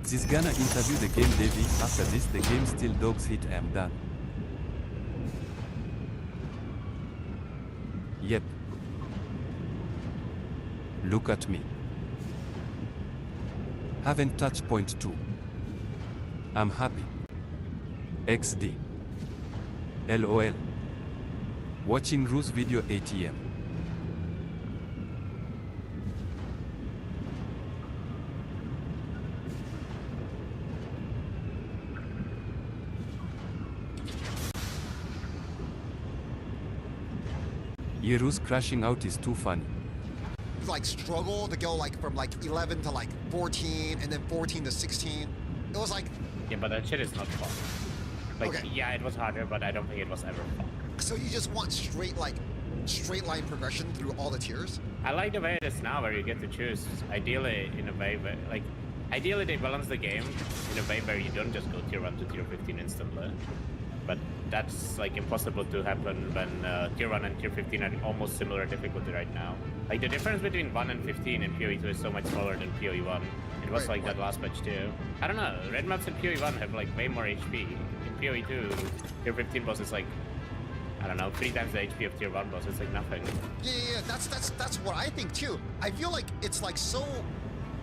This gonna interview the game Davey. After this the game still dogs hit I am done. Yep. Look at me. Haven't touched point 2. I'm happy. XD. LOL. Watching Rue's video ATM. Yeru's crashing out is too funny. Like struggle to go like from like 11 to like 14 and then 14 to 16. It was like, Yeah, but that shit is not fun. Like, Okay. yeah, it was harder, but I don't think it was ever fun. so you just want straight line progression through all the tiers? I like the way it is now, where you get to choose. Ideally, in a way where, like, ideally they balance the game in a way where you don't just go tier 1 to tier 15 instantly. But that's like impossible to happen when tier 1 and tier 15 are almost similar difficulty right now. Like the difference between 1 and 15 in PoE 2 is so much smaller than PoE 1. It was Right, like that last patch too. I don't know, red maps in PoE 1 have like way more HP. In PoE 2, tier 15 boss is like, I don't know, 3 times the HP of tier 1 boss. It's like nothing. Yeah, that's what I think too. I feel like it's like so,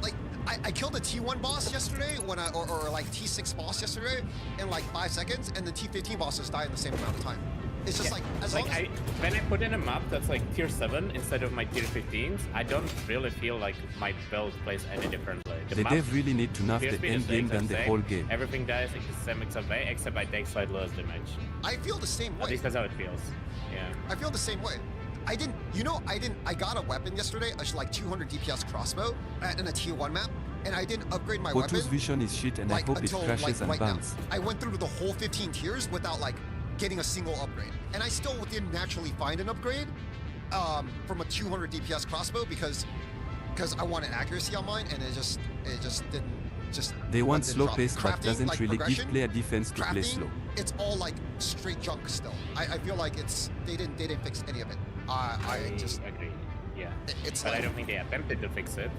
like I killed a T1 boss yesterday when or like T6 boss yesterday in like 5 seconds, and the T15 bosses die in the same amount of time. It's just like as long as when I put in a map that's like tier 7 instead of my tier 15s, I don't really feel like my build plays any differently. The The map dev really need to nerf appears the to be end game same, than the same. whole game. Everything dies in the same exact way, except I take slightly less damage. I feel the same At way. least that's how it feels. Yeah. I feel the same way. I got a weapon yesterday, a like 200 DPS crossbow in a tier 1 map, and I didn't upgrade my weapon. Potu's vision is shit and I like hope it until crashes like and right now. bans. I went through the whole 15 tiers without like getting a single upgrade, and I still didn't naturally find an upgrade from a 200 DPS crossbow because I wanted accuracy on mine, and it just didn't They want didn't slow drop. pace but Crafting, doesn't like really give progression, player defense to play crafting, slow. it's all like straight junk still. I feel like they didn't fix any of it. I just agree. Yeah. it's But like, I don't think they attempted to fix it.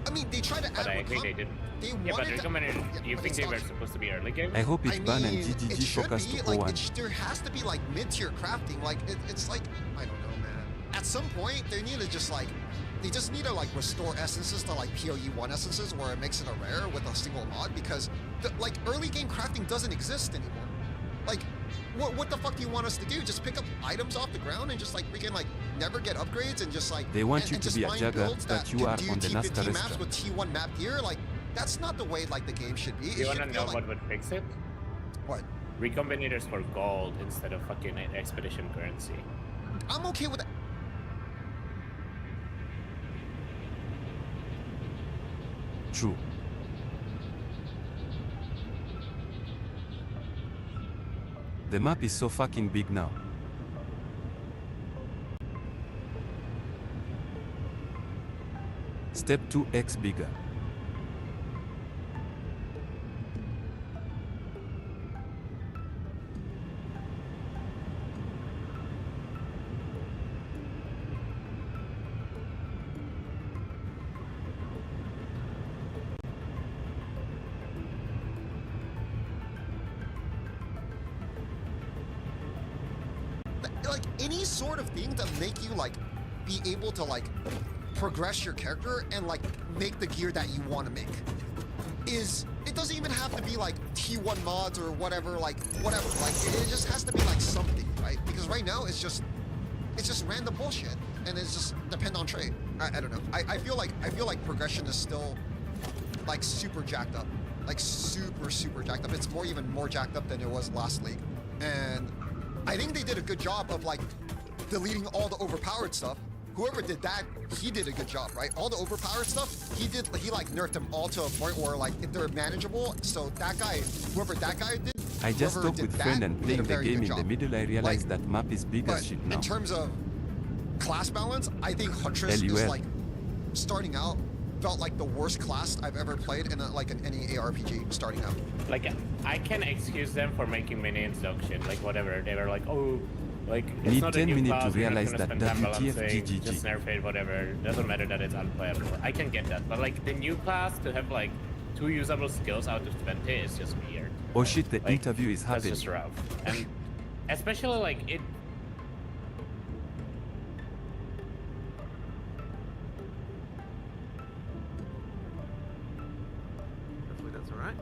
I mean, they tried to But add I more agree they did. They Yeah, but wanted to, recommended. yeah, You but think it's they not- were supposed to be early game? I hope it's ban and it GGG should focus be, to like, 01. there has to be like mid-tier crafting. Like it's like, I don't know, man. At some point, they need to just like, they just need to like restore essences to like PoE 1 essences where it makes it a rare with a single mod, because like early game crafting doesn't exist anymore. Like, what the fuck do you want us to do? Just pick up items off the ground and just like freaking like never get upgrades and just like They want and you to just be a find jagger builds that you can are do on the T15 Nasta maps restaurant. with T1 map gear. Like that's not the way like the game should be. It You wanna should know feel like, what would fix it? what? Recombinators for gold instead of fucking expedition currency. I'm okay with that. True. The map is so fucking big now. Step 2x bigger. Like any sort of thing to make you like be able to like progress your character and like make the gear that you want to make is, it doesn't even have to be like T1 mods or whatever, like whatever, like it just has to be like something, right? Because right now it's just random bullshit, and it's just depend on trade. I don't know. I feel like progression is still like super jacked up, like super jacked up. It's even more jacked up than it was last league, and I think they did a good job of like deleting all the overpowered stuff. Whoever did that, he did a good job, right? All the overpowered stuff, he like nerfed them all to a point where like they're manageable. So that guy, whoever that guy did, I just whoever talked did with that friend and did a playing the very game good in the job. middle I realized Like, that map is big But as shit now. in terms of class balance, I think Huntress is LUL. like starting out felt like the worst class I've ever played in like in any ARPG starting out. Like, I can excuse them for making minions dog shit, like whatever. They were like, oh, like, it's Need not a 10 new minutes class, to we're not realize gonna that spend time WTF balancing, GGG. just nerf it, whatever. Doesn't matter that it's unplayable. I can get that. But like, the new class to have like 2 usable skills out of 20 is just weird. Oh shit, the Like, interview is That's happening. just rough. And especially like it. Hopefully that's all right.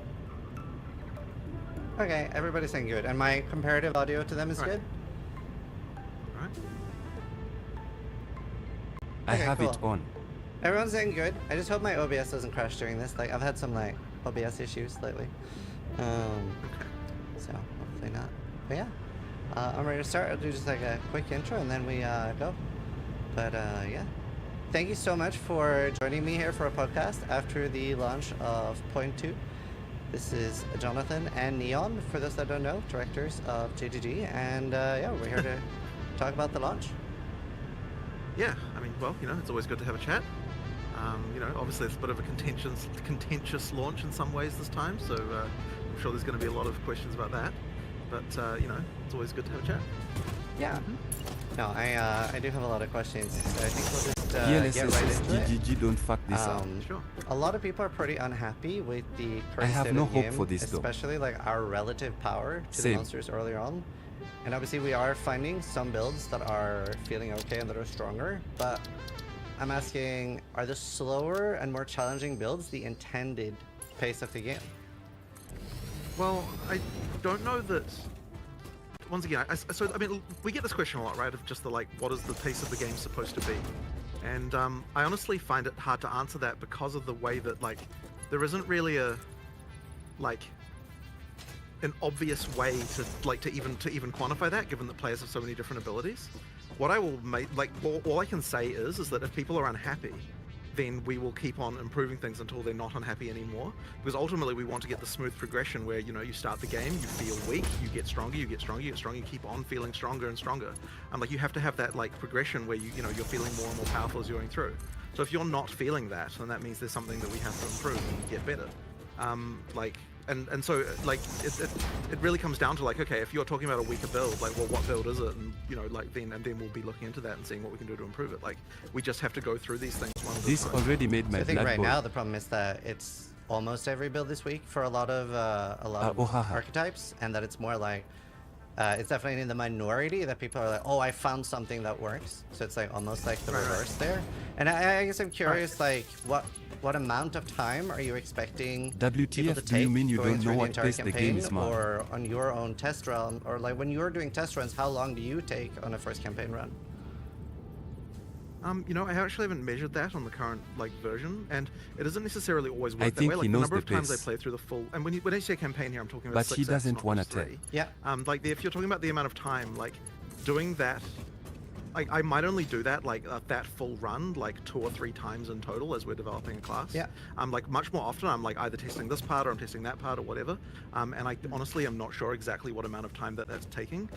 Okay, everybody's saying good. And my comparative audio to them is Right. good? All right. I Okay, have it cool. on. Everyone's saying good. I just hope my OBS doesn't crash during this. Like, I've had some, like, OBS issues lately. So, hopefully not. But yeah, I'm ready to start. I'll do just, like, a quick intro and then we, go. But, yeah. Thank you so much for joining me here for a podcast after the launch of Point 2. This is Jonathan and Neon, for those that don't know, directors of JGG. And, yeah, we're here to talk about the launch. Yeah, I mean, well, you know, it's always good to have a chat. You know, obviously it's a bit of a contentious launch in some ways this time, so I'm sure there's going to be a lot of questions about that. But you know, it's always good to have a chat. Yeah. No, I do have a lot of questions, so I think we'll just get right YLSS into it. GGG, don't fuck this up. Sure. A lot of people are pretty unhappy with the I current have state no of the hope game, for this, though. especially like our relative power to the Same. monsters earlier on. And obviously we are finding some builds that are feeling okay and that are stronger, but I'm asking, are the slower and more challenging builds the intended pace of the game? Well, I don't know that. Once again, so I mean, we get this question a lot, right? Of just the like, what is the pace of the game supposed to be? And I honestly find it hard to answer that because of the way that like, there isn't really a like an obvious way to even quantify that, given that players have so many different abilities. What I will make, like, all I can say is that if people are unhappy, then we will keep on improving things until they're not unhappy anymore. Because ultimately, we want to get the smooth progression where, you know, you start the game, you feel weak, you get stronger, you get stronger, you get stronger, you keep on feeling stronger and stronger. And like, you have to have that like progression where you know you're feeling more and more powerful as you're going through. So if you're not feeling that, then that means there's something that we have to improve and get better. Like. And so like it really comes down to like, okay, if you're talking about a weaker build, like, well, what build is it? And you know, like then we'll be looking into that and seeing what we can do to improve it. Like, we just have to go through these things one at a This time. already made my I think blood right boil. now the problem is that it's almost every build this week for a lot of Ohaha. archetypes, and that it's more like it's definitely in the minority that people are like, oh, I found something that works. So it's like almost like the Right, right. reverse there. And I guess I'm curious, like what amount of time are you expecting people to WTF, do take you mean you going don't through know the what entire pace the game campaign, is, man? or on your own test run, or like when you're doing test runs, how long do you take on a first campaign run? You know, I actually haven't measured that on the current like version, and it isn't necessarily always work that think way. he Like the knows number the of times I pace. play through the full, and when I say campaign here, I'm talking about But he 6x, doesn't not wanna just tell. 3. Yeah. Like if you're talking about the amount of time, like doing that, like I might only do that like that full run like 2 or 3 times in total as we're developing a class. Yeah. Like much more often I'm like either testing this part or I'm testing that part or whatever. And I honestly am not sure exactly what amount of time that's taking.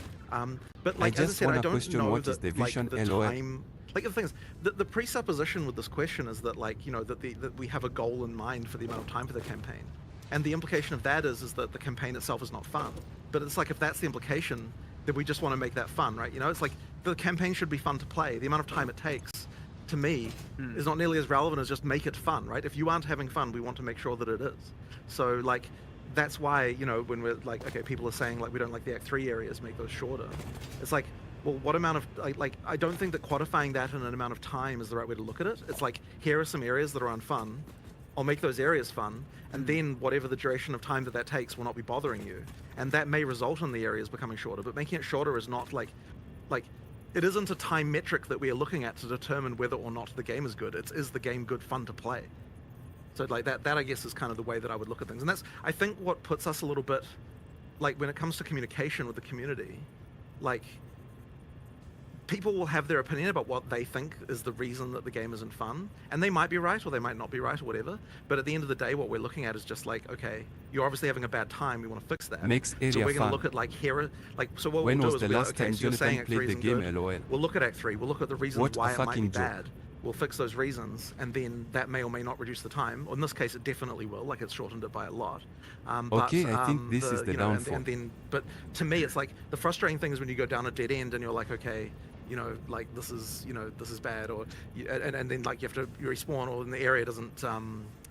But like as I just said, I wanna don't question know what that is the like vision, the LOL. time. Like the thing is, the presupposition with this question is that like, you know, that we have a goal in mind for the amount of time for the campaign. And the implication of that is that the campaign itself is not fun. But it's like, if that's the implication, then we just want to make that fun, right? You know, it's like the campaign should be fun to play. The amount of time it takes, to me, is not nearly as relevant as just make it fun, right? If you aren't having fun, we want to make sure that it is. So like, that's why, you know, when we're like, okay, people are saying like, we don't like the Act 3 areas, make those shorter. It's like, well, what amount of, like, I don't think that quantifying that in an amount of time is the right way to look at it. It's like, here are some areas that are unfun. I'll make those areas fun, and then whatever the duration of time that takes will not be bothering you. And that may result in the areas becoming shorter, but making it shorter is not like, it isn't a time metric that we are looking at to determine whether or not the game is good. It's, is the game good fun to play? So like that I guess is kind of the way that I would look at things. And that's, I think, what puts us a little bit, like when it comes to communication with the community, like, people will have their opinion about what they think is the reason that the game isn't fun, and they might be right or they might not be right or whatever, but at the end of the day what we're looking at is just like, okay, you're obviously having a bad time, we want to fix that. Makes area so we're going fun. to look at like here, like, so what When we'll do was is the we'll, last okay, time so you're saying Jonathan Act 3 played the isn't game, good. LOL? We'll look at Act 3, we'll look at the reasons What a why it might be fucking joke. bad. We'll fix those reasons, and then that may or may not reduce the time. Or in this case, it definitely will. Like, it's shortened it by a lot. Okay, I think this is the you know, downfall. and then, but to me, it's like the frustrating thing is when you go down a dead end and you're like, okay, you know, like this is, you know, this is bad, or and then like you have to respawn, or in the area doesn't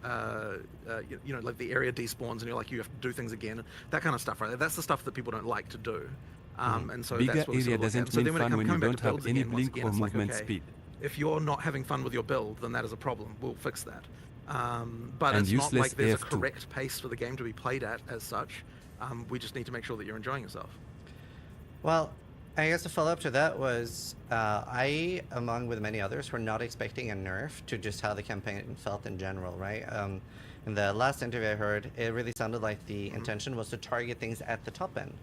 like the area despawns and you're like you have to do things again, that kind of stuff, right? That's the stuff that people don't like to do. And so Bigger that's what we sort area of look at. doesn't So mean then when it fun when you coming back don't to have builds any again, once blink again, or it's like, movement okay, speed. if you're not having fun with your build, then that is a problem. We'll fix that. But And it's not useless like there's a AF2. correct pace for the game to be played at as such. We just need to make sure that you're enjoying yourself. Well, I guess the follow-up to that was I, among with many others, were not expecting a nerf to just how the campaign felt in general, right? In the last interview I heard, it really sounded like the intention was to target things at the top end.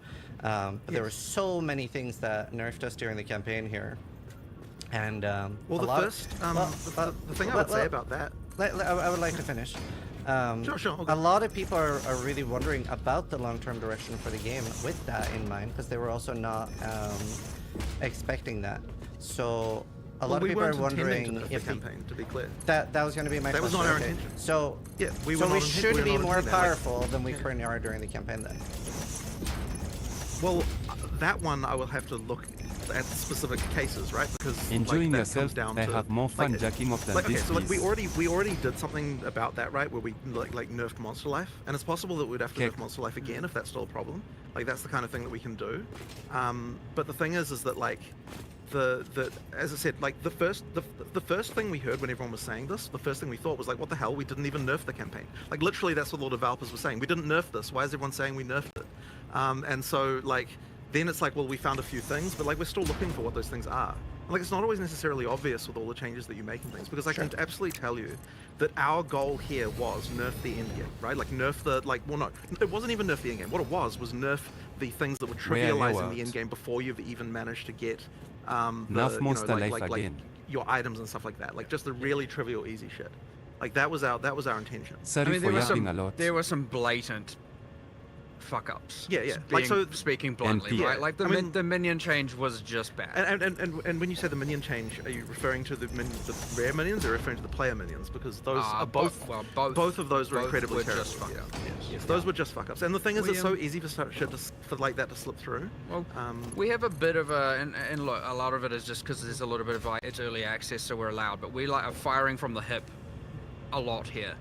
But there were so many things that nerfed us during the campaign here. And Well, the thing I would say about that. I would like to finish. Sure. Okay. A lot of people are really wondering about the long-term direction for the game with that in mind, because they were also not expecting that. So a lot of people are wondering if the campaign, to be clear. that was going to be my That question. was not our Okay. intention. So Yeah, we so were we not should we were be not more intending that, like- powerful than we currently are during the campaign then. Well, that one I will have to look at specific cases, right? Because Enjoying that yourself, comes down I to, have more fun like, jacking off than okay, this so like we piece. already did something about that, right? Where we like nerfed Monster Life, and it's possible that we'd have to Okay. nerf Monster Life again if that's still a problem. Like that's the kind of thing that we can do. But the thing is that like the as I said, like the first thing we heard when everyone was saying this, the first thing we thought was like, what the hell? We didn't even nerf the campaign. Like literally, that's what all the developers were saying. We didn't nerf this. Why is everyone saying we nerfed it? And so like. Then it's like, well, we found a few things, but like we're still looking for what those things are. And, like it's not always necessarily obvious with all the changes that you make and things, because I can absolutely tell you that our goal here was nerf the end game, right? Like nerf the it wasn't even nerf the end game. What it was nerf the things that were Where you trivializing at? the end game before you've even managed to get Nerf Monster Life like again. your items and stuff like that. Like just the really trivial, easy shit. Like that was our intention. Sorry for yapping a lot. there were some blatant fuck ups. Yeah. Like, so- speaking bluntly, NP. right? Like the minion change was just bad. And when you say the minion change, are you referring to the rare minions or referring to the player minions? Because those are both. Both of those were both incredibly were terrible. just fuck ups. Yes, those were just fuck ups. And the thing is, We, it's so easy for shit for like that to slip through. Well, we have a bit of a, and look, a lot of it is just because there's a little bit of like, it's early access, so we're allowed, but we like are firing from the hip a lot here.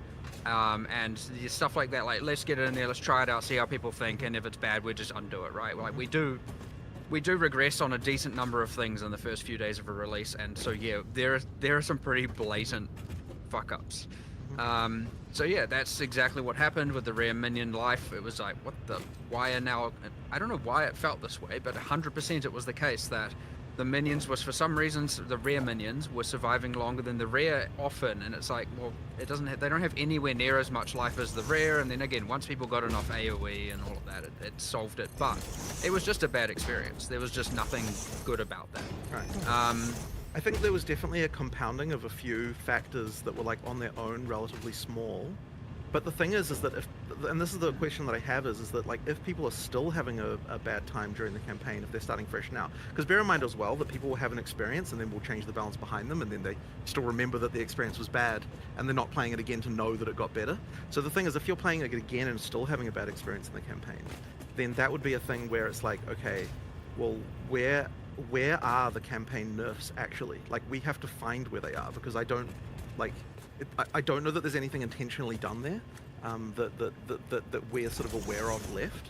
And stuff like that, like let's get it in there, let's try it out, see how people think, and if it's bad, we just undo it, right? Like we do regress on a decent number of things in the first few days of a release, and so yeah, there are some pretty blatant fuck ups. So yeah, that's exactly what happened with the rare minion life. It was like, why are now, I don't know why it felt this way, but 100% it was the case that the minions was, for some reasons, the rare minions were surviving longer than the rare often, and it's like, well, they don't have anywhere near as much life as the rare, and then again, once people got enough AoE and all of that, it solved it, but it was just a bad experience. There was just nothing good about that. Right. I think there was definitely a compounding of a few factors that were like on their own relatively small. But the thing is that and this is the question that I have is that like if people are still having a bad time during the campaign, if they're starting fresh now, because bear in mind as well that people will have an experience and then we'll change the balance behind them and then they still remember that the experience was bad and they're not playing it again to know that it got better. So the thing is, if you're playing it again and still having a bad experience in the campaign, then that would be a thing where it's like, okay, well, where are the campaign nerfs actually? Like we have to find where they are, because I don't know that there's anything intentionally done there that we're sort of aware of left.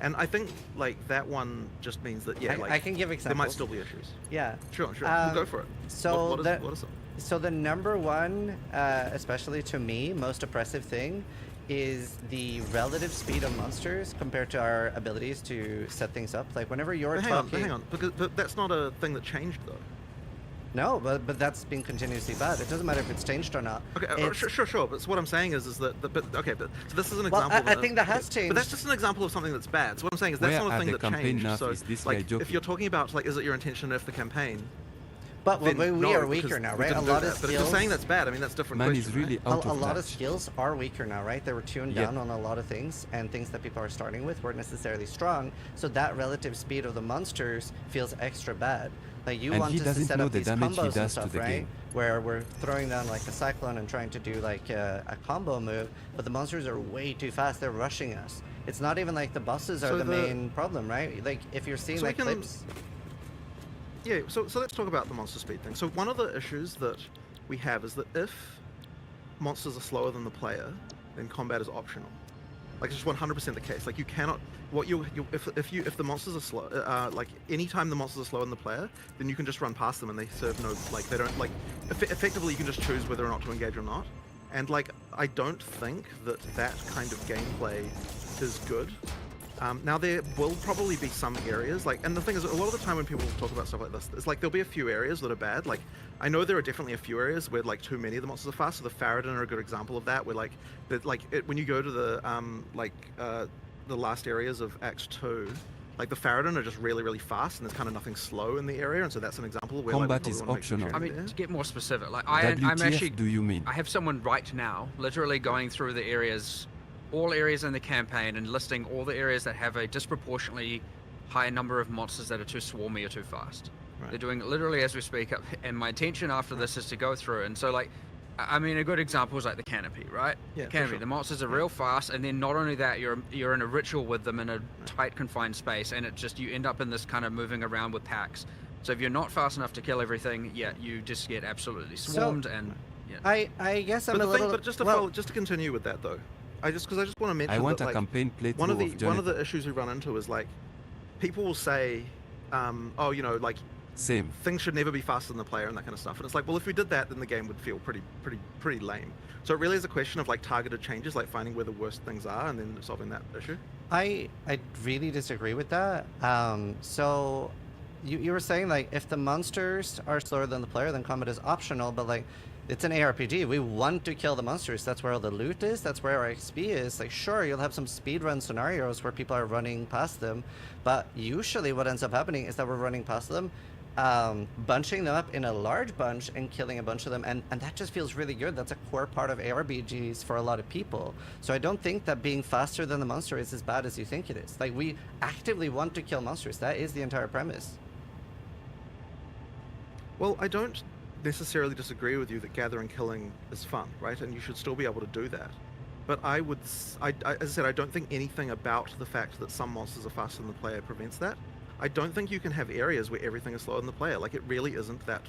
And I think like that one just means that I can give examples. there might still be issues. Yeah. Sure. We'll go for it. So what is it? So the number one, especially to me, most oppressive thing is the relative speed of monsters compared to our abilities to set things up. Like whenever you're talking... Hang on, but that's not a thing that changed though. No, but that's been continuously bad. It doesn't matter if it's changed or not. Okay, sure. But so what I'm saying is that, so this is an well, example. I think that has changed. But that's just an example of something that's bad. So what I'm saying is that's Where not a are thing the that campaign changed. nerf? So Is this like, guy joking? if you're talking about like, is it your intention to nerf the campaign? But we No, are weaker because now, we right? A didn't do lot that. of But if you're skills. saying that's bad, I mean that's a different Man question. is really right? out A of lot of touch. skills are weaker now, right? They were tuned Yeah. down on a lot of things, and things that people are starting with weren't necessarily strong. So that relative speed of the monsters feels extra bad. Like you And want he us to doesn't set know up the these damage he combos and does to stuff, the right? game. Where we're throwing down like a cyclone and trying to do like a combo move, but the monsters are way too fast. They're rushing us. It's not even like the bosses are So the the- main problem, right? Like if you're seeing So we like can- clips. Yeah. So let's talk about the monster speed thing. So one of the issues that we have is that if monsters are slower than the player, then combat is optional. Like it's just 100% the case. Like you cannot, if the monsters are slow, like anytime the monsters are slower than the player, then you can just run past them and they serve no, like they don't, like effectively you can just choose whether or not to engage or not. And like I don't think that kind of gameplay is good. Now there will probably be some areas like, and the thing is, a lot of the time when people talk about stuff like this, it's like there'll be a few areas that are bad. Like I know there are definitely a few areas where like too many of the monsters are fast. So the Faradin are a good example of that. Where like when you go to the last areas of Act 2, like the Faradin are just really fast, and there's kind of nothing slow in the area, and so that's an example of where Combat like, we is probably wanna make some optional. I change mean, there. to get more specific, like I'm WTF actually, do you mean? I have someone right now, literally going through the areas, all areas in the campaign, and listing all the areas that have a disproportionately high number of monsters that are too swarmy or too fast. Right. They're doing it literally as we speak, and my intention after this is to go through. And so, like, I mean, a good example is like the canopy, right? Yeah, The for canopy. sure. The monsters are real fast, and then not only that, you're in a ritual with them in a tight, confined space, and it just you end up in this kind of moving around with packs. So if you're not fast enough to kill everything, yeah, you just get absolutely swarmed, and yeah. I guess I'm But a the little. thing, but just to well, follow, just to continue with that though, because I just want to mention I want that, a like, campaign playthrough one of of the issues we run into is like people will say, oh, you know, like Same. things should never be faster than the player and that kind of stuff. And it's like, well, if we did that, then the game would feel pretty lame. So it really is a question of like targeted changes, like finding where the worst things are and then solving that issue. I really disagree with that. So you were saying like if the monsters are slower than the player, then combat is optional. But like it's an ARPG. We want to kill the monsters. That's where all the loot is. That's where our XP is. Like sure, you'll have some speedrun scenarios where people are running past them, but usually what ends up happening is that we're running past them, bunching them up in a large bunch and killing a bunch of them, and that just feels really good. That's a core part of ARPGs for a lot of people. So I don't think that being faster than the monster is as bad as you think it is. Like we actively want to kill monsters. That is the entire premise. Well, I don't necessarily disagree with you that gathering killing is fun, right? And you should still be able to do that. But I would, as I said, I don't think anything about the fact that some monsters are faster than the player prevents that. I don't think you can have areas where everything is slower than the player. Like it really isn't that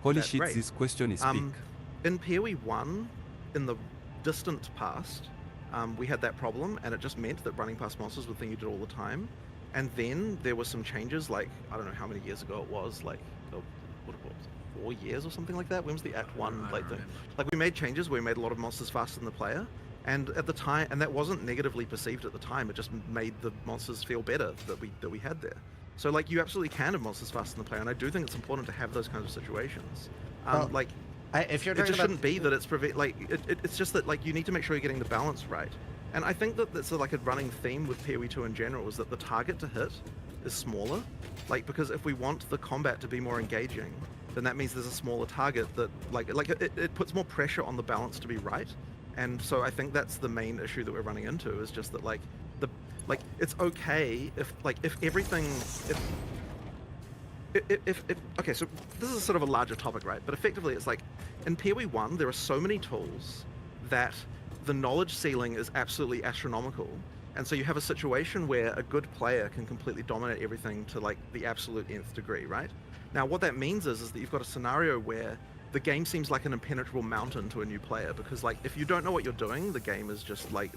Holy that shit, great. this question is big. In PoE 1, in the distant past, we had that problem, and it just meant that running past monsters was the thing you did all the time. And then there were some changes, like, I don't know how many years ago it was, like, what 4 years or something like that? When was the Act 1? I Like, don't remember. we made changes where we made a lot of monsters faster than the player. And at the time, and that wasn't negatively perceived at the time, it just made the monsters feel better that we had there. So like you absolutely can have monsters faster than the player, and I do think it's important to have those kinds of situations. Well, Like If you're it talking just about shouldn't be that it's it's just that like you need to make sure you're getting the balance right. And I think that that's like a running theme with PoE 2 in general is that the target to hit is smaller. Like because if we want the combat to be more engaging, then that means there's a smaller target that it puts more pressure on the balance to be right. And so I think that's the main issue that we're running into is just that it's okay if everything if okay, so this is sort of a larger topic, right? But effectively it's like in PoE 1 there are so many tools that the knowledge ceiling is absolutely astronomical. And so you have a situation where a good player can completely dominate everything to like the absolute nth degree, right? Now what that means is that you've got a scenario where the game seems like an impenetrable mountain to a new player because like if you don't know what you're doing, the game is just like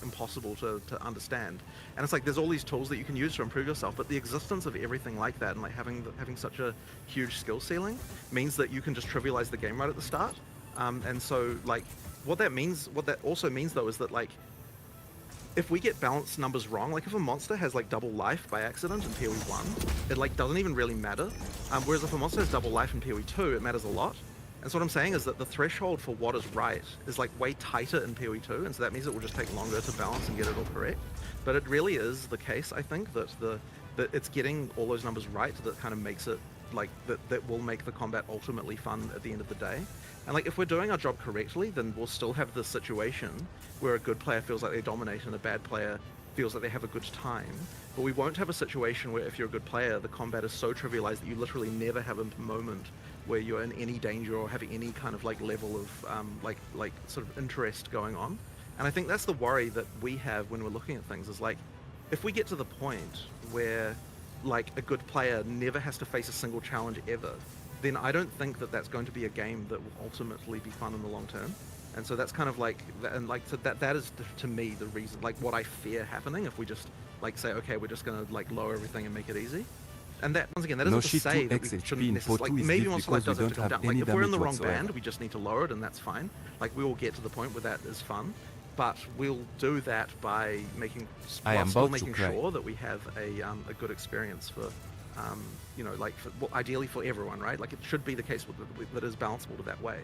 impossible to understand. And it's like there's all these tools that you can use to improve yourself, but the existence of everything like that and like having such a huge skill ceiling means that you can just trivialize the game right at the start. And so like what that also means though is that like if we get balance numbers wrong, like if a monster has like double life by accident in PoE 1, it like doesn't even really matter. Whereas if a monster has double life in PoE 2, it matters a lot. And so what I'm saying is that the threshold for what is right is like way tighter in PoE 2, and so that means it will just take longer to balance and get it all correct. But it really is the case, I think, that that it's getting all those numbers right that kind of makes it like that will make the combat ultimately fun at the end of the day. And like if we're doing our job correctly, then we'll still have this situation where a good player feels like they dominate and a bad player feels like they have a good time. But we won't have a situation where if you're a good player, the combat is so trivialized that you literally never have a moment where you're in any danger or having any kind of like level of like sort of interest going on. And I think that's the worry that we have when we're looking at things is like, if we get to the point where like a good player never has to face a single challenge ever, then I don't think that that's going to be a game that will ultimately be fun in the long term. And so that's kind of like, and like, so that is to me the reason, like what I fear happening if we just like say, okay, we're just gonna like lower everything and make it easy. And that, once again, that No isn't to shit say to that we XHP shouldn't in necessarily, Port 2 like is maybe good once life because does we have to don't come have down. Like any if we're in the damage wrong whatsoever. band, we just need to lower it and that's fine. Like we will get to the point where that is fun. But we'll do that by making, I am still about to making cry. sure that we have a good experience for, you know, like well, ideally for everyone, right? Like it should be the case that is balanceable to that way.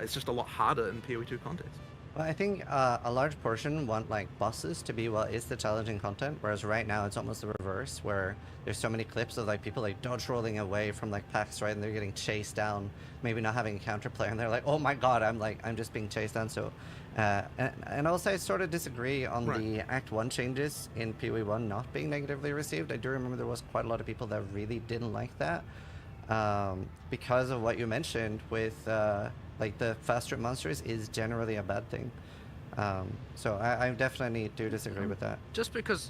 It's just a lot harder in PoE2 context. Well, I think a large portion want like bosses to be what is the challenging content, whereas right now it's almost the reverse, where there's so many clips of like people like dodge rolling away from like packs, right, and they're getting chased down, maybe not having a counterplay, and they're like, oh my god, I'm just being chased down. So, and also I sort of disagree on the Act 1 changes in PoE 1 not being negatively received. I do remember there was quite a lot of people that really didn't like that, because of what you mentioned with like the fast trip monsters is generally a bad thing. So I definitely do disagree with that. Just because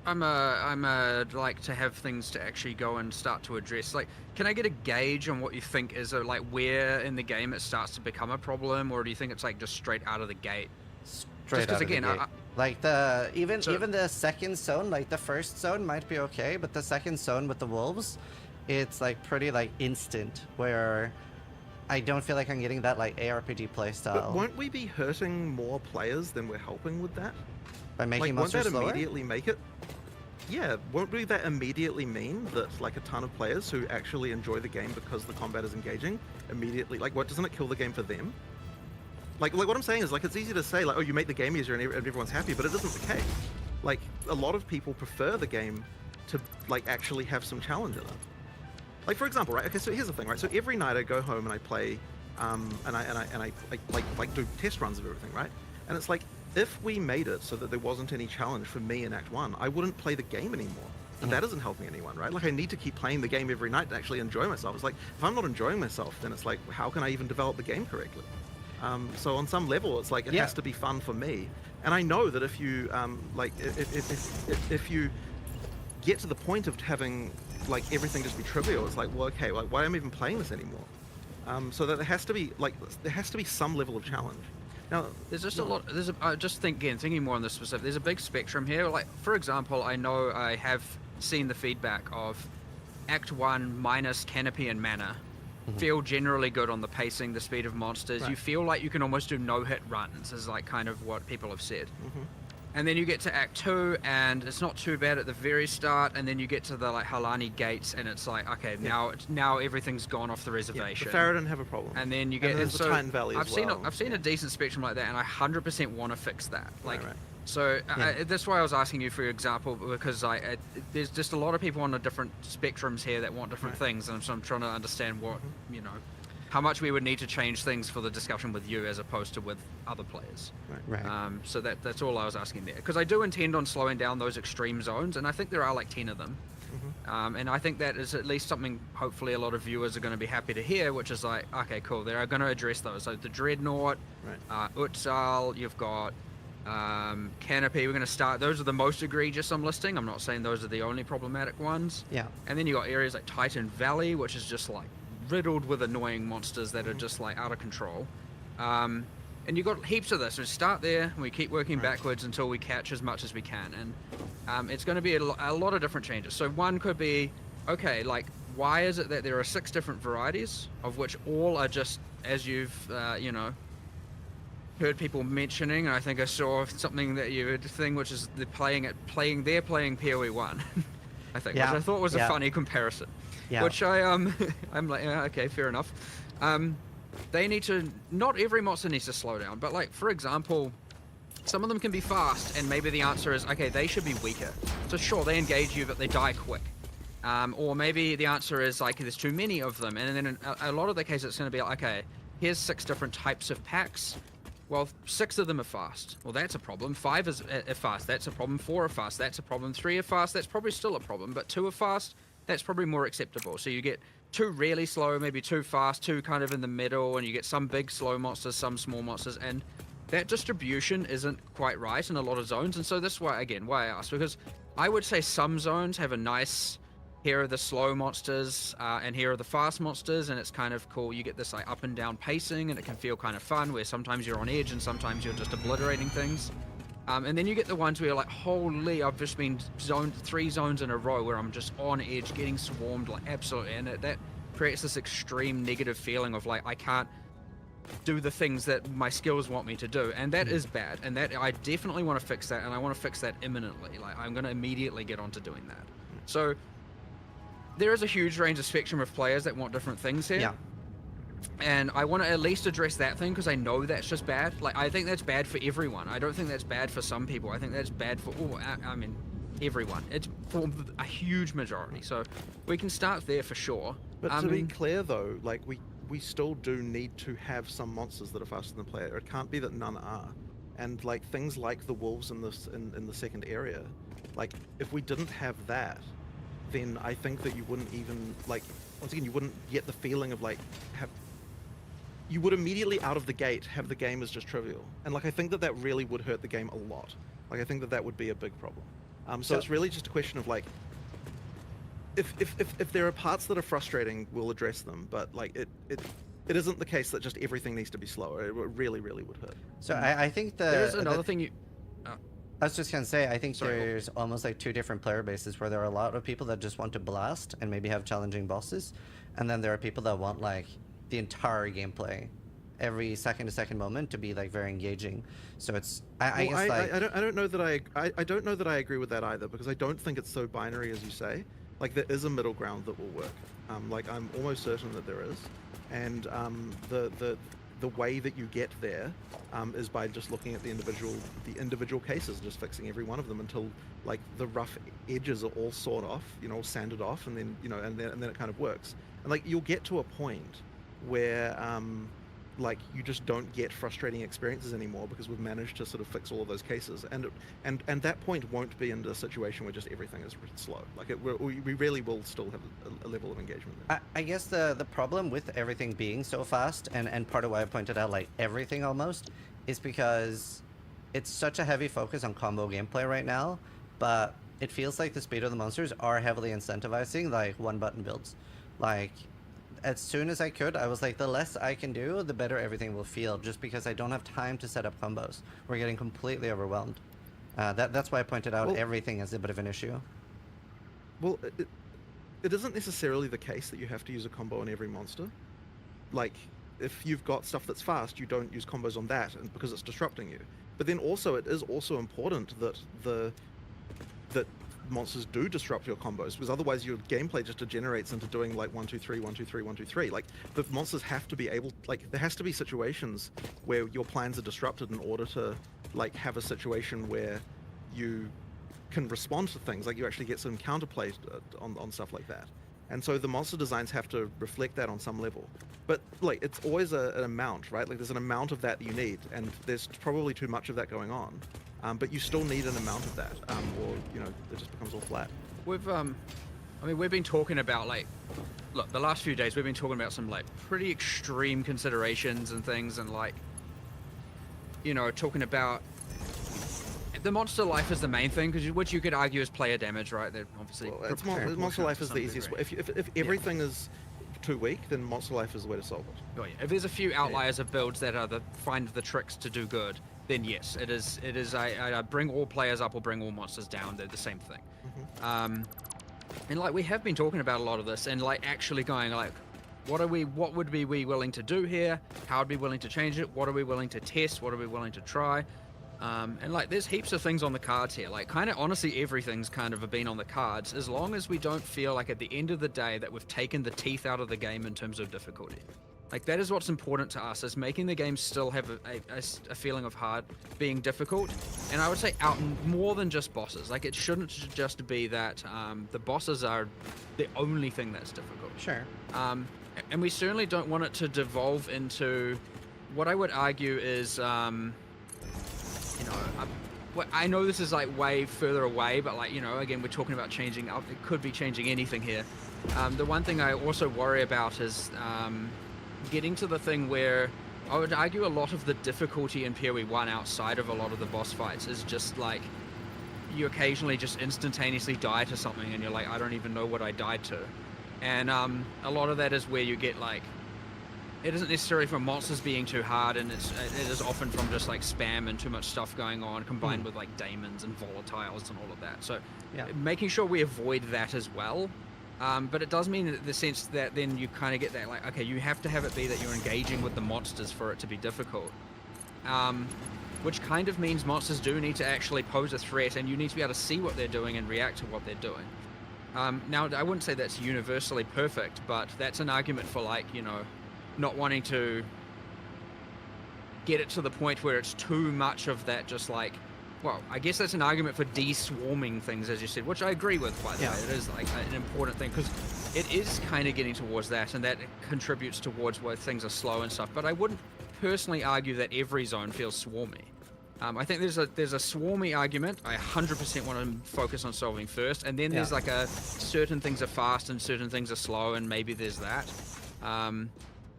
I'm a like to have things to actually go and start to address. Like, can I get a gauge on what you think is like where in the game it starts to become a problem, or do you think it's like just straight out of the gate? Straight Just out of the again, gate. Like the even So- the second zone, like the first zone might be okay, but the second zone with the wolves, it's like pretty like instant where I don't feel like I'm getting that like ARPG But playstyle won't we be hurting more players than we're helping with that? by making Like, won't monsters that slower. immediately make it? Yeah, won't we that immediately mean that like a ton of players who actually enjoy the game because the combat is engaging immediately, like what, doesn't it kill the game for them? Like what I'm saying is like it's easy to say like, oh, you make the game easier and everyone's happy, but it isn't the case. Like a lot of people prefer the game to like actually have some challenge in it. Like for example, right? Okay, so here's the thing, right? So every night I go home and I play, and I like do test runs of everything, right? And it's like if we made it so that there wasn't any challenge for me in Act 1, I wouldn't play the game anymore. And that isn't helping anyone, right? Like I need to keep playing the game every night to actually enjoy myself. It's like if I'm not enjoying myself, then it's like how can I even develop the game correctly? So on some level, it's like it has to be fun for me. And I know that if you like if you get to the point of having like everything just be trivial, it's like, well, okay, like why am I even playing this anymore? So that there has to be some level of challenge. Now, There's just a lot. I just thinking more on this specific. There's a big spectrum here. Like for example, I know I have seen the feedback of Act 1 minus canopy and mana. Feel generally good on the pacing, the speed of monsters. Right. You feel like you can almost do no-hit runs, is like kind of what people have said. And then you get to Act 2, and it's not too bad at the very start, and then you get to the like Halani gates, and it's like, okay, now everything's gone off the yeah, reservation. the Faradin have a problem. And then you get there's the Titan Valley I've as seen well. I've seen a decent spectrum like that, and I 100% want to fix that. Like, Right. so that's why I was asking you for your example, because there's just a lot of people on the different spectrums here that want different things, and so I'm trying to understand what you know, how much we would need to change things for the discussion with you as opposed to with other players. Right. So that's all I was asking there, because I do intend on slowing down those extreme zones, and I think there are like 10 of them. And I think that is at least something hopefully a lot of viewers are going to be happy to hear, which is like, okay, cool, they're going to address those. So the Dreadnought, Utsal, you've got Canopy, we're going to start, those are the most egregious I'm listing. I'm not saying those are the only problematic ones. Yeah. And then you got areas like Titan Valley, which is just like riddled with annoying monsters that are just like out of control. And you've got heaps of this. So start there, and we keep working backwards until we catch as much as we can. And it's going to be a lot of different changes. So one could be, okay, like, why is it that there are 6 different varieties, of which all are just, as you've, you know, heard people mentioning, and I think I saw something that you had thing, which is they're playing PoE 1, I think, which I thought was a funny comparison. Yeah. Which I'm like, yeah, okay, fair enough. They need to, not every monster needs to slow down, but like, for example, some of them can be fast, and maybe the answer is, okay, they should be weaker. So sure, they engage you, but they die quick. Or maybe the answer is like, there's too many of them, and then in a lot of the cases it's going to be like, okay, here's 6 different types of packs. Well, 6 of them are fast. Well, that's a problem. 5 is fast. That's a problem. 4 are fast. That's a problem. 3 are fast. That's probably still a problem. But 2 are fast. That's probably more acceptable. So you get 2 really slow, maybe 2 fast, 2 kind of in the middle, and you get some big slow monsters, some small monsters, and that distribution isn't quite right in a lot of zones. And so that's why, again, why I asked, because I would say some zones have a nice here are the slow monsters, and here are the fast monsters, and it's kind of cool. You get this like up and down pacing, and it can feel kind of fun, where sometimes you're on edge and sometimes you're just obliterating things. And then you get the ones where you're like, holy, I've just been zoned 3 zones in a row where I'm just on edge, getting swarmed, like absolutely, and that creates this extreme negative feeling of like, I can't do the things that my skills want me to do, and that is bad, and that I definitely want to fix that, and I want to fix that imminently. Like, I'm going to immediately get onto doing that. So there is a huge range of spectrum of players that want different things here. Yeah. And I want to at least address that thing, because I know that's just bad. Like, I think that's bad for everyone. I don't think that's bad for some people. I think that's bad for everyone. It's for a huge majority. So we can start there for sure. But to be clear, though, like we still do need to have some monsters that are faster than the player. It can't be that none are. And like things like the wolves in the second area, like if we didn't have that, then I think that you wouldn't even like, once again, you wouldn't get the feeling of like you would immediately out of the gate have the game as just trivial. And like I think that really would hurt the game a lot. Like I think that would be a big problem. So it's really just a question of like, if there are parts that are frustrating, we'll address them. But like it isn't the case that just everything needs to be slower. It really would hurt. So I think there's another thing you. I was just gonna say, I think there's almost like 2 different player bases where there are a lot of people that just want to blast and maybe have challenging bosses, and then there are people that want like the entire gameplay, every second to second moment to be like very engaging. So it's I guess like I don't know that I don't know that I agree with that either, because I don't think it's so binary as you say. Like there is a middle ground that will work. Like I'm almost certain that there is, and the way that you get there is by just looking at the individual cases, just fixing every one of them until like the rough edges are all sawed off, all sanded off, and then and then it kind of works. And like you'll get to a point where like you just don't get frustrating experiences anymore because we've managed to sort of fix all of those cases, and that point won't be in a situation where just everything is slow. Like we really will still have a level of engagement there. I guess the problem with everything being so fast, and part of why I pointed out like everything almost, is because it's such a heavy focus on combo gameplay right now, but it feels like the speed of the monsters are heavily incentivizing like one button builds. Like as soon as I could, I was like, the less I can do, the better everything will feel, just because I don't have time to set up combos. We're getting completely overwhelmed. That's why I pointed out everything as a bit of an issue. Well, it isn't necessarily the case that you have to use a combo on every monster. Like, if you've got stuff that's fast, you don't use combos on that, and because it's disrupting you. But then also, it is also important that that monsters do disrupt your combos, because otherwise your gameplay just degenerates into doing like 1 2 3 1 2 3 1 2 3. Like the monsters have to be able, like there has to be situations where your plans are disrupted in order to like have a situation where you can respond to things, like you actually get some counterplay on stuff like that. And so the monster designs have to reflect that on some level. But like it's always an amount, right? Like there's an amount of that you need, and there's probably too much of that going on. But you still need an amount of that, or it just becomes all flat. We've been talking about like, look, the last few days we've been talking about some like pretty extreme considerations and things, and like, talking about the monster life is the main thing, which you could argue is player damage, right? They're obviously monster life is the easiest way. If everything is too weak, then monster life is the way to solve it. Oh, yeah. If there's a few outliers of builds that are find the tricks to do good, then yes, it is. I bring all players up or bring all monsters down. They're the same thing. Mm-hmm. And like we have been talking about a lot of this, and like actually going like, what would we be willing to do here? How would we be willing to change it? What are we willing to test? What are we willing to try? And like there's heaps of things on the cards here. Like kind of honestly everything's kind of been on the cards, as long as we don't feel like at the end of the day that we've taken the teeth out of the game in terms of difficulty. Like that is what's important to us, is making the game still have a feeling of hard being difficult. And I would say out more than just bosses. Like it shouldn't just be that the bosses are the only thing that's difficult. Sure. And we certainly don't want it to devolve into what I would argue is I know this is like way further away, but like, again, we're talking about changing up. It could be changing anything here. The one thing I also worry about is getting to the thing where I would argue a lot of the difficulty in PoE 1 outside of a lot of the boss fights is just like you occasionally just instantaneously die to something and you're like, I don't even know what I died to. And a lot of that is where you get like, it isn't necessarily from monsters being too hard, and it is often from just like spam and too much stuff going on, combined with like daemons and volatiles and all of that. So making sure we avoid that as well. But it does mean in the sense that then you kind of get that like, okay, you have to have it be that you're engaging with the monsters for it to be difficult. Which kind of means monsters do need to actually pose a threat, and you need to be able to see what they're doing and react to what they're doing. Now, I wouldn't say that's universally perfect, but that's an argument for like, you know, not wanting to get it to the point where it's too much of that just like, well, I guess that's an argument for de-swarming things, as you said, which I agree with, by the way. It is like an important thing, because it is kind of getting towards that, and that contributes towards where things are slow and stuff. But I wouldn't personally argue that every zone feels swarmy. I think there's a swarmy argument I 100% want to focus on solving first, and then there's like a certain things are fast and certain things are slow, and maybe there's that.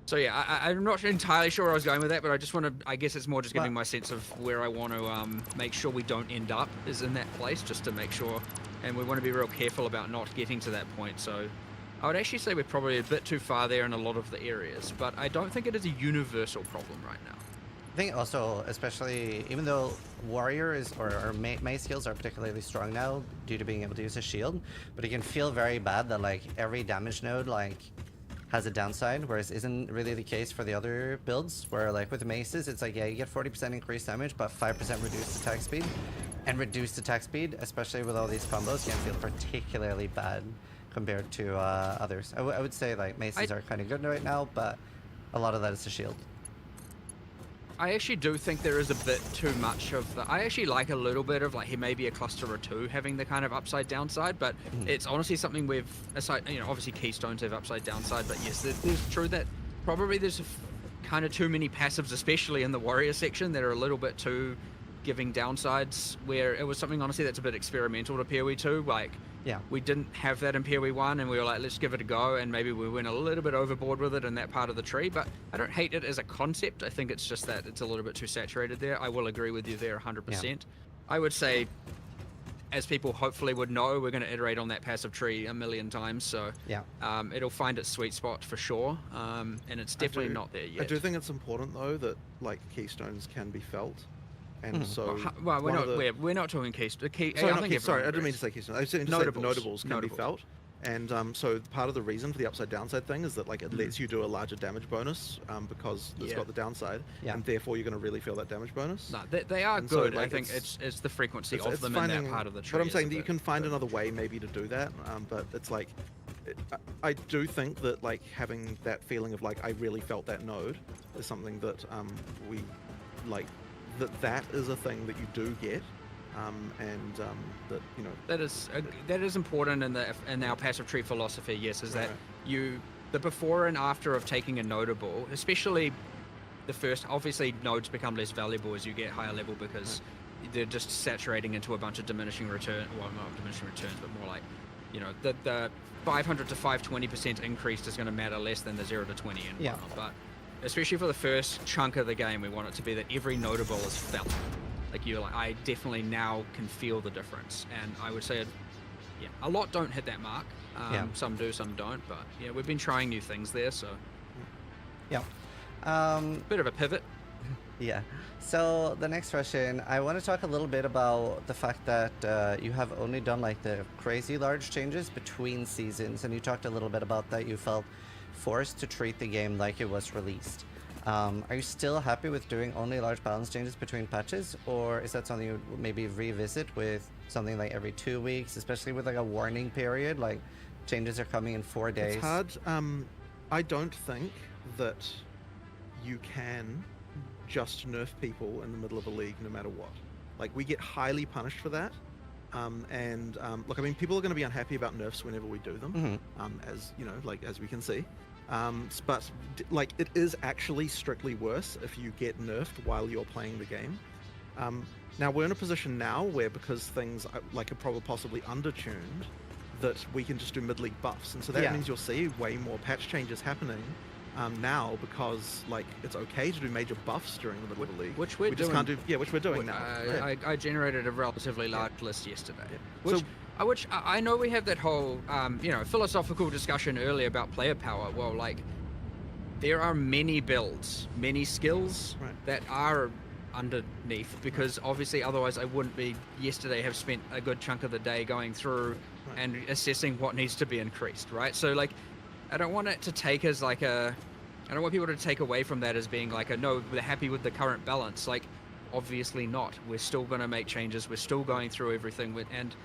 So yeah, I'm not entirely sure where I was going with that, but I just want to, I guess it's more just giving my sense of where I want to make sure we don't end up is in that place, just to make sure, and we want to be real careful about not getting to that point. So I would actually say we're probably a bit too far there in a lot of the areas, but I don't think it is a universal problem right now. I think also, especially, even though warrior is, or Mei skills are particularly strong now due to being able to use a shield, but it can feel very bad that like every damage node like has a downside, whereas isn't really the case for the other builds, where like with maces, it's like, yeah, you get 40% increased damage, but 5% reduced attack speed. And reduced attack speed, especially with all these combos, can feel particularly bad compared to others. I would say like maces are kind of good right now, but a lot of that is the shield. I actually do think there is a bit too much of the... I actually like a little bit of, like, maybe a cluster or two having the kind of upside downside, but it's honestly something we've... Aside, you know, obviously keystones have upside downside, but yes, there's true that probably there's kind of too many passives, especially in the warrior section, that are a little bit too giving downsides, where it was something, honestly, that's a bit experimental to PoE 2, like... Yeah, we didn't have that in PoE 1, and we were like, let's give it a go, and maybe we went a little bit overboard with it in that part of the tree, but I don't hate it as a concept. I think it's just that it's a little bit too saturated there. I will agree with you there 100%. Yeah. I would say, as people hopefully would know, we're going to iterate on that passive tree a million times, so yeah, it'll find its sweet spot for sure, and it's definitely not there yet. I do think it's important, though, that like keystones can be felt. And so, well, we're not talking keystone. Sorry, I didn't mean to say keystone. I was saying notables can be felt. And so part of the reason for the upside downside thing is that like it lets you do a larger damage bonus because it's got the downside, and therefore you're going to really feel that damage bonus. No, they are and good. So, like, I think it's the frequency of them in that part of the tree. But I'm saying that you can find another way maybe to do that. But it's like, I do think that like having that feeling of like I really felt that node is something that we like. That is a thing that you do get, and that you know that is important in our passive tree philosophy. Yes, is that the before and after of taking a notable, especially the first. Obviously, nodes become less valuable as you get higher level because they're just saturating into a bunch of diminishing return. Well, not diminishing returns, but more like the 500 to 520% increase is going to matter less than the 0 to 20 and whatnot. But especially for the first chunk of the game, we want it to be that every notable is felt. Like you're like, I definitely now can feel the difference. And I would say, a lot don't hit that mark. Some do, some don't. But yeah, we've been trying new things there, so. Yeah. Bit of a pivot. Yeah. So the next question, I want to talk a little bit about the fact that you have only done like the crazy large changes between seasons. And you talked a little bit about that you felt forced to treat the game like it was released. Are you still happy with doing only large balance changes between patches, or is that something you would maybe revisit with something like every 2 weeks, especially with like a warning period, like changes are coming in 4 days? It's hard. I don't think that you can just nerf people in the middle of a league no matter what. Like, we get highly punished for that. Look, I mean, people are going to be unhappy about nerfs whenever we do them, as you know, like as we can see. But like, it is actually strictly worse if you get nerfed while you're playing the game. Now we're in a position now where, because things like are probably possibly undertuned, that we can just do mid-league buffs, and so that means you'll see way more patch changes happening now because like it's okay to do major buffs during the middle of the league. Which we're we just doing. can't do. Yeah, which we're doing now. I generated a relatively large list yesterday. Yeah. Which I know we have that whole philosophical discussion earlier about player power. Well, like there are many builds, many skills that are underneath because obviously otherwise I wouldn't be have spent a good chunk of the day going through and assessing what needs to be increased, right? So like I don't want it to take as like I don't want people to take away from that as being like no, we're happy with the current balance. Like obviously not. We're still going to make changes. We're still going through everything and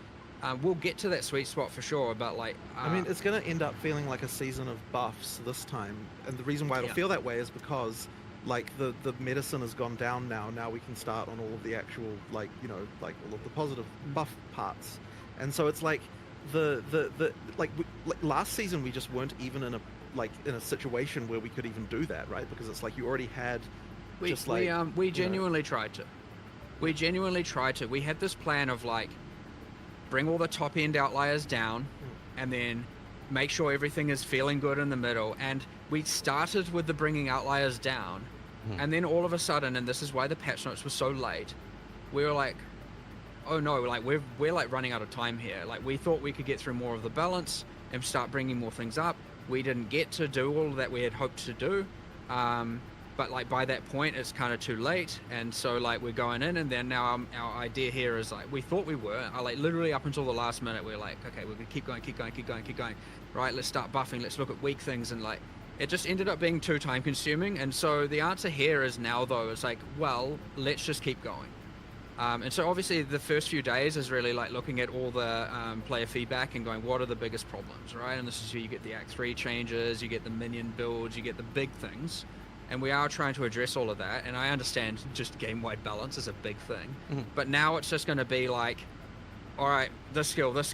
we'll get to that sweet spot for sure, but like I mean it's going to end up feeling like a season of buffs this time, and the reason why it'll feel that way is because like the medicine has gone down now we can start on all of the actual like like all of the positive buff parts, and so it's like the last season we just weren't even in a situation where we could even do that, right? Because it's like you already had we genuinely tried to. We genuinely tried to. We had this plan of like bring all the top end outliers down and then make sure everything is feeling good in the middle, and we started with the bringing outliers down and then all of a sudden, and this is why the patch notes were so late, we were like, oh no, like we're like running out of time here. Like we thought we could get through more of the balance and start bringing more things up. We didn't get to do all that we had hoped to do, but like by that point it's kind of too late, and so like we're going in, and then now our idea here is like we thought we were like literally up until the last minute we're like, okay, we're gonna keep going, right? Let's start buffing, let's look at weak things, and like it just ended up being too time consuming. And so the answer here is now though it's like, well, let's just keep going. And so obviously the first few days is really like looking at all the player feedback and going, what are the biggest problems, right? And this is where you get the Act 3 changes, you get the minion builds, you get the big things. And we are trying to address all of that. And I understand just game-wide balance is a big thing. But now it's just going to be like, all right, this skill, like,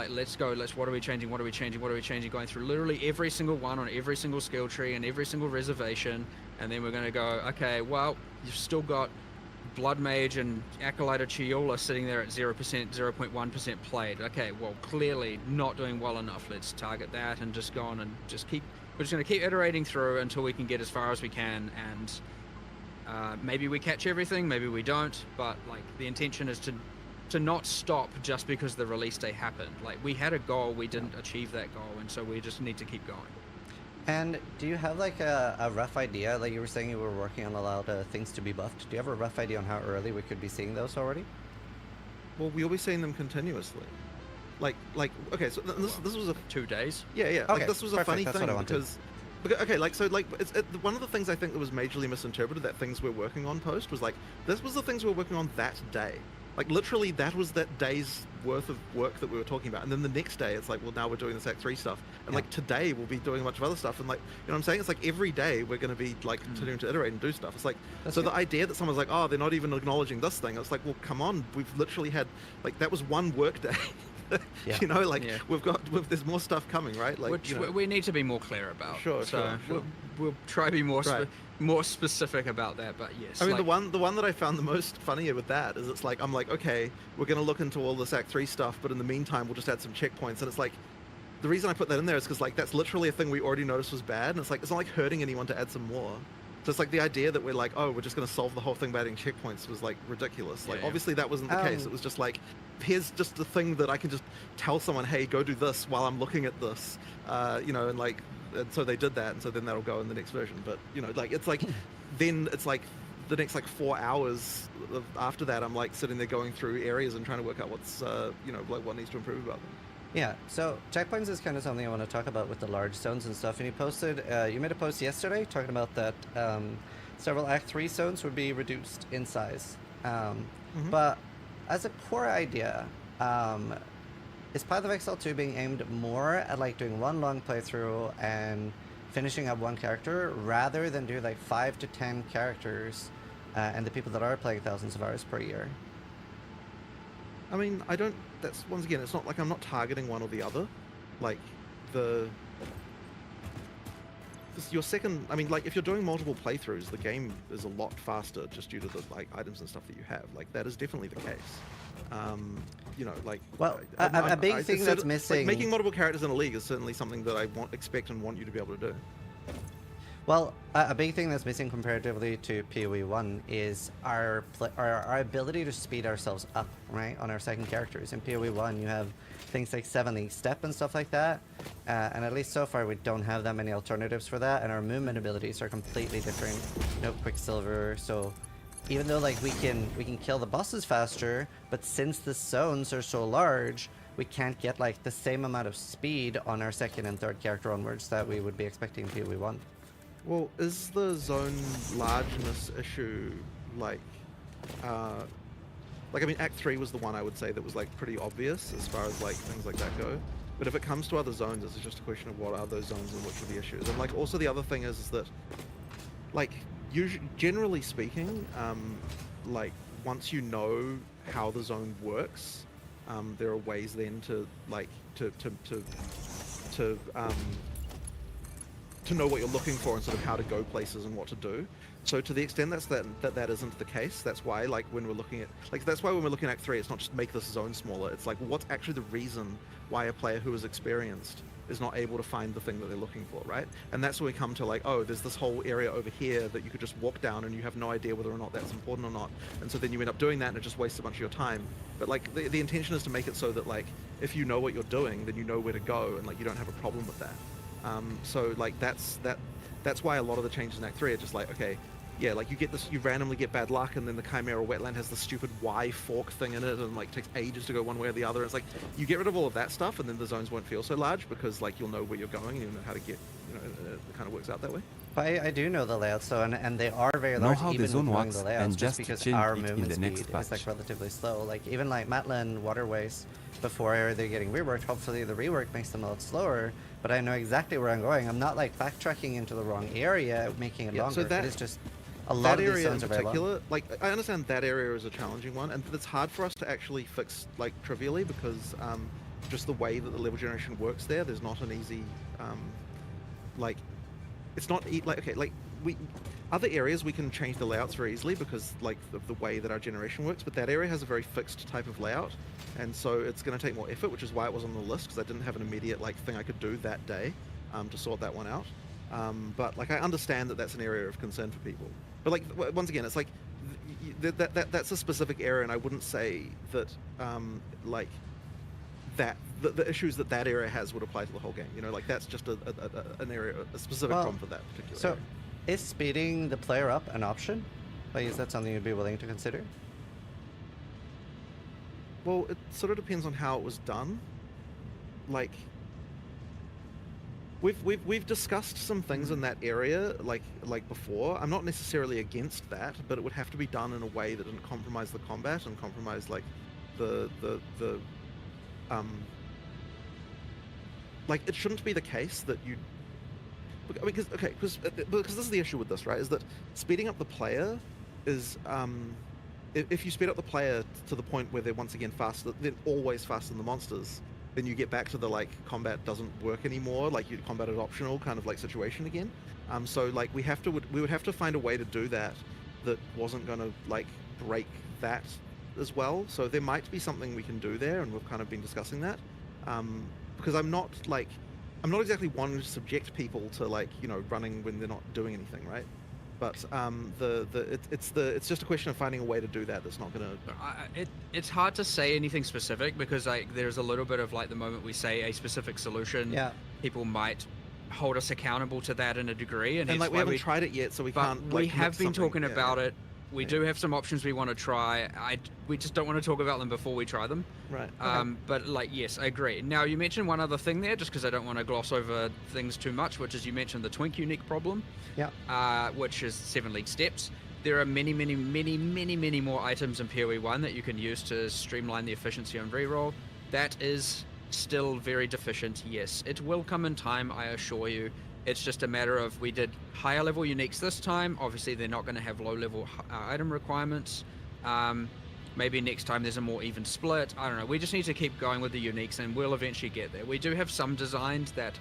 let's go, what are we changing, going through literally every single one on every single skill tree and every single reservation. And then we're going to go, okay, well, you've still got Blood Mage and Acolyte of Chiola sitting there at 0%, 0.1% played. Okay, well, clearly not doing well enough. Let's target that and just go on and just keep... We're just going to keep iterating through until we can get as far as we can, and maybe we catch everything, maybe we don't, but like the intention is to not stop just because the release day happened. Like we had a goal, we didn't achieve that goal, and so we just need to keep going. And do you have like a rough idea? Like you were saying you were working on a lot of things to be buffed. Do you have a rough idea on how early we could be seeing those already? Well, we'll be seeing them continuously. Like okay, so this was a 2 days. Yeah. Okay, like this was a funny that's thing what I because okay, like so like one of the things I think that was majorly misinterpreted, that things we're working on post was like this was the things we were working on that day. Like literally that was that day's worth of work that we were talking about, and then the next day it's like, well, now we're doing this Act 3 stuff, and like today we'll be doing a bunch of other stuff, and like, you know what I'm saying, it's like every day we're going to be like continuing to iterate and do stuff. It's like That's so good. the idea that someone's like, oh, they're not even acknowledging this thing, it's like, well, come on, we've literally had like that was one work day. Yeah. You know, like there's more stuff coming, right? Like, Which you know, we need to be more clear about. Sure. We'll try to be more Right. more specific about that. But yes, I mean, like, the one that I found the most funnier with that is it's like, I'm like, okay, we're going to look into all this Act 3 stuff, but in the meantime, we'll just add some checkpoints. And it's like, the reason I put that in there is because like that's literally a thing we already noticed was bad, and it's like it's not like hurting anyone to add some more. So it's like the idea that we're like, oh, we're just going to solve the whole thing by adding checkpoints was like ridiculous. Like obviously that wasn't the case. It was just like, here's just the thing that I can just tell someone, hey, go do this while I'm looking at this, you know, and like, and so they did that, and so then that'll go in the next version. But you know, like it's like, then it's like the next like 4 hours after that, I'm like sitting there going through areas and trying to work out what's, you know, like what needs to improve about them. Yeah, so checkpoints is kind of something I want to talk about with the large zones and stuff. And you posted, you made a post yesterday talking about that several Act 3 zones would be reduced in size. But as a core idea, is Path of Exile 2 being aimed more at like doing one long playthrough and finishing up one character rather than do like 5 to 10 characters and the people that are playing thousands of hours per year? I mean, I don't, that's, once again, it's not like I'm not targeting one or the other. Like, your second, I mean, like, if you're doing multiple playthroughs, the game is a lot faster just due to the, like, items and stuff that you have. Like, that is definitely the case. You know, like Well, a big thing that's missing. Like making multiple characters in a league is certainly something that I expect and want you to be able to do. Well, a big thing that's missing comparatively to PoE 1 is our ability to speed ourselves up, right, on our second characters. In PoE 1, you have things like 7 League Step and stuff like that, and at least so far we don't have that many alternatives for that, and our movement abilities are completely different. No Quicksilver, so even though like we can kill the bosses faster, but since the zones are so large, we can't get like the same amount of speed on our second and third character onwards that we would be expecting in PoE 1. Well, is the zone largeness issue like I mean, Act 3 was the one I would say that was like pretty obvious as far as like things like that go. But if it comes to other zones, it's just a question of what are those zones and which are the issues. And like also the other thing is that like generally speaking, like once you know how the zone works, there are ways then to like to know what you're looking for and sort of how to go places and what to do. So to the extent that isn't the case, that's why like when we're looking at Act 3, it's not just make this zone smaller. It's like what's actually the reason why a player who is experienced is not able to find the thing that they're looking for, right? And that's where we come to like, oh, there's this whole area over here that you could just walk down and you have no idea whether or not that's important or not. And so then you end up doing that and it just wastes a bunch of your time. But like the intention is to make it so that like if you know what you're doing, then you know where to go and like you don't have a problem with that. So like that's why a lot of the changes in Act 3 are just like, okay, yeah, like you randomly get bad luck, and then the Chimera wetland has the stupid Y fork thing in it, and like takes ages to go one way or the other. It's like you get rid of all of that stuff, and then the zones won't feel so large because like you'll know where you're going and you'll know how to get, it kind of works out that way. But I do know the layouts, so and they are very Know large how the even with zone knowing works the layouts, and just just because change our it in movement the next speed is patch. like relatively slow. Like even like Matland waterways, before they're getting reworked, hopefully the rework makes them a lot slower. But I know exactly where I'm going. I'm not like backtracking into the wrong area, making it longer. So it is just a lot of these area in zones are very long. particular, like I understand that area is a challenging one, and it's hard for us to actually fix like trivially because just the way that the level generation works there's not an easy like it's not like okay, like other areas we can change the layouts very easily because like of the way that our generation works, but that area has a very fixed type of layout, and so it's going to take more effort, which is why it was on the list, because I didn't have an immediate like thing I could do that day to sort that one out. But like I understand that that's an area of concern for people, but like once again, it's like that's a specific area, and I wouldn't say that like that the issues that area has would apply to the whole game. Like that's just an area, a specific problem for that particular area. Is speeding the player up an option? Like, is that something you'd be willing to consider? Well, it sort of depends on how it was done. Like, we've discussed some things in that area, like before. I'm not necessarily against that, but it would have to be done in a way that didn't compromise the combat and compromise like the like it shouldn't be the case that you. Because this is the issue with this, right? Is that speeding up the player is if you speed up the player to the point where they're once again faster, they're always faster than the monsters, then you get back to the like combat doesn't work anymore, like you combat is optional kind of like situation again. So like we would have to find a way to do that wasn't going to like break that as well. So there might be something we can do there, and we've kind of been discussing that. Because I'm not exactly wanting to subject people to like running when they're not doing anything, right? But it's just a question of finding a way to do that that's not gonna. It's hard to say anything specific because like there's a little bit of like the moment we say a specific solution, people might hold us accountable to that in a degree, and like we haven't tried it yet, so we can't. Like, we have been talking about it. We do have some options we want to try. We just don't want to talk about them before we try them. Right. But like, yes, I agree. Now you mentioned one other thing there, just because I don't want to gloss over things too much, which is you mentioned the Twink unique problem. Yeah. Which is 7 League Steps. There are many more items in PoE 1 that you can use to streamline the efficiency on reroll. That is still very deficient. Yes, it will come in time, I assure you. It's just a matter of we did higher level uniques this time. Obviously, they're not going to have low level item requirements. Maybe next time there's a more even split. I don't know. We just need to keep going with the uniques, and we'll eventually get there. We do have some designs that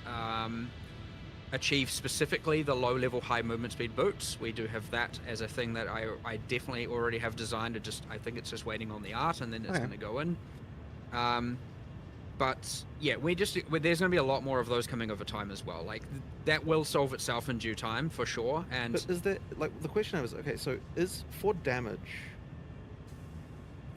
achieve specifically the low-level high movement speed boots. We do have that as a thing that I definitely already have designed. I think it's just waiting on the art, and then it's Okay. going to go in. But yeah, there's going to be a lot more of those coming over time as well. Like that will solve itself in due time for sure. And But is there, like, the question I was, okay, so is for damage,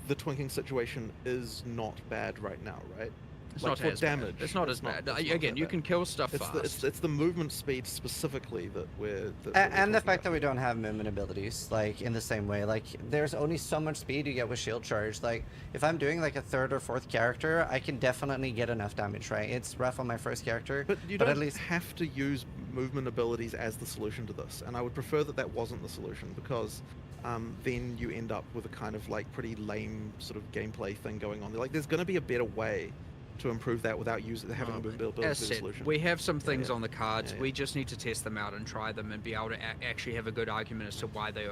the twinking situation is not bad right now, right? it's Like, not for as bad. damage. It's not as bad. it's not Again, that you bad. can kill stuff It's fast. it's the movement speed specifically that we're. And the fact that we don't have movement abilities, like, in the same way. Like, there's only so much speed you get with shield charge. Like, if I'm doing, like, a third or fourth character, I can definitely get enough damage, right? It's rough on my first character, But you but don't at least... have to use movement abilities as the solution to this, and I would prefer that that wasn't the solution, because then you end up with a kind of like pretty lame sort of gameplay thing going on. Like, there's going to be a better way to improve that without having a movement ability As as a said, solution. we have some things yeah. on the cards. Yeah, We just need to test them out and try them and be able to actually have a good argument as to why they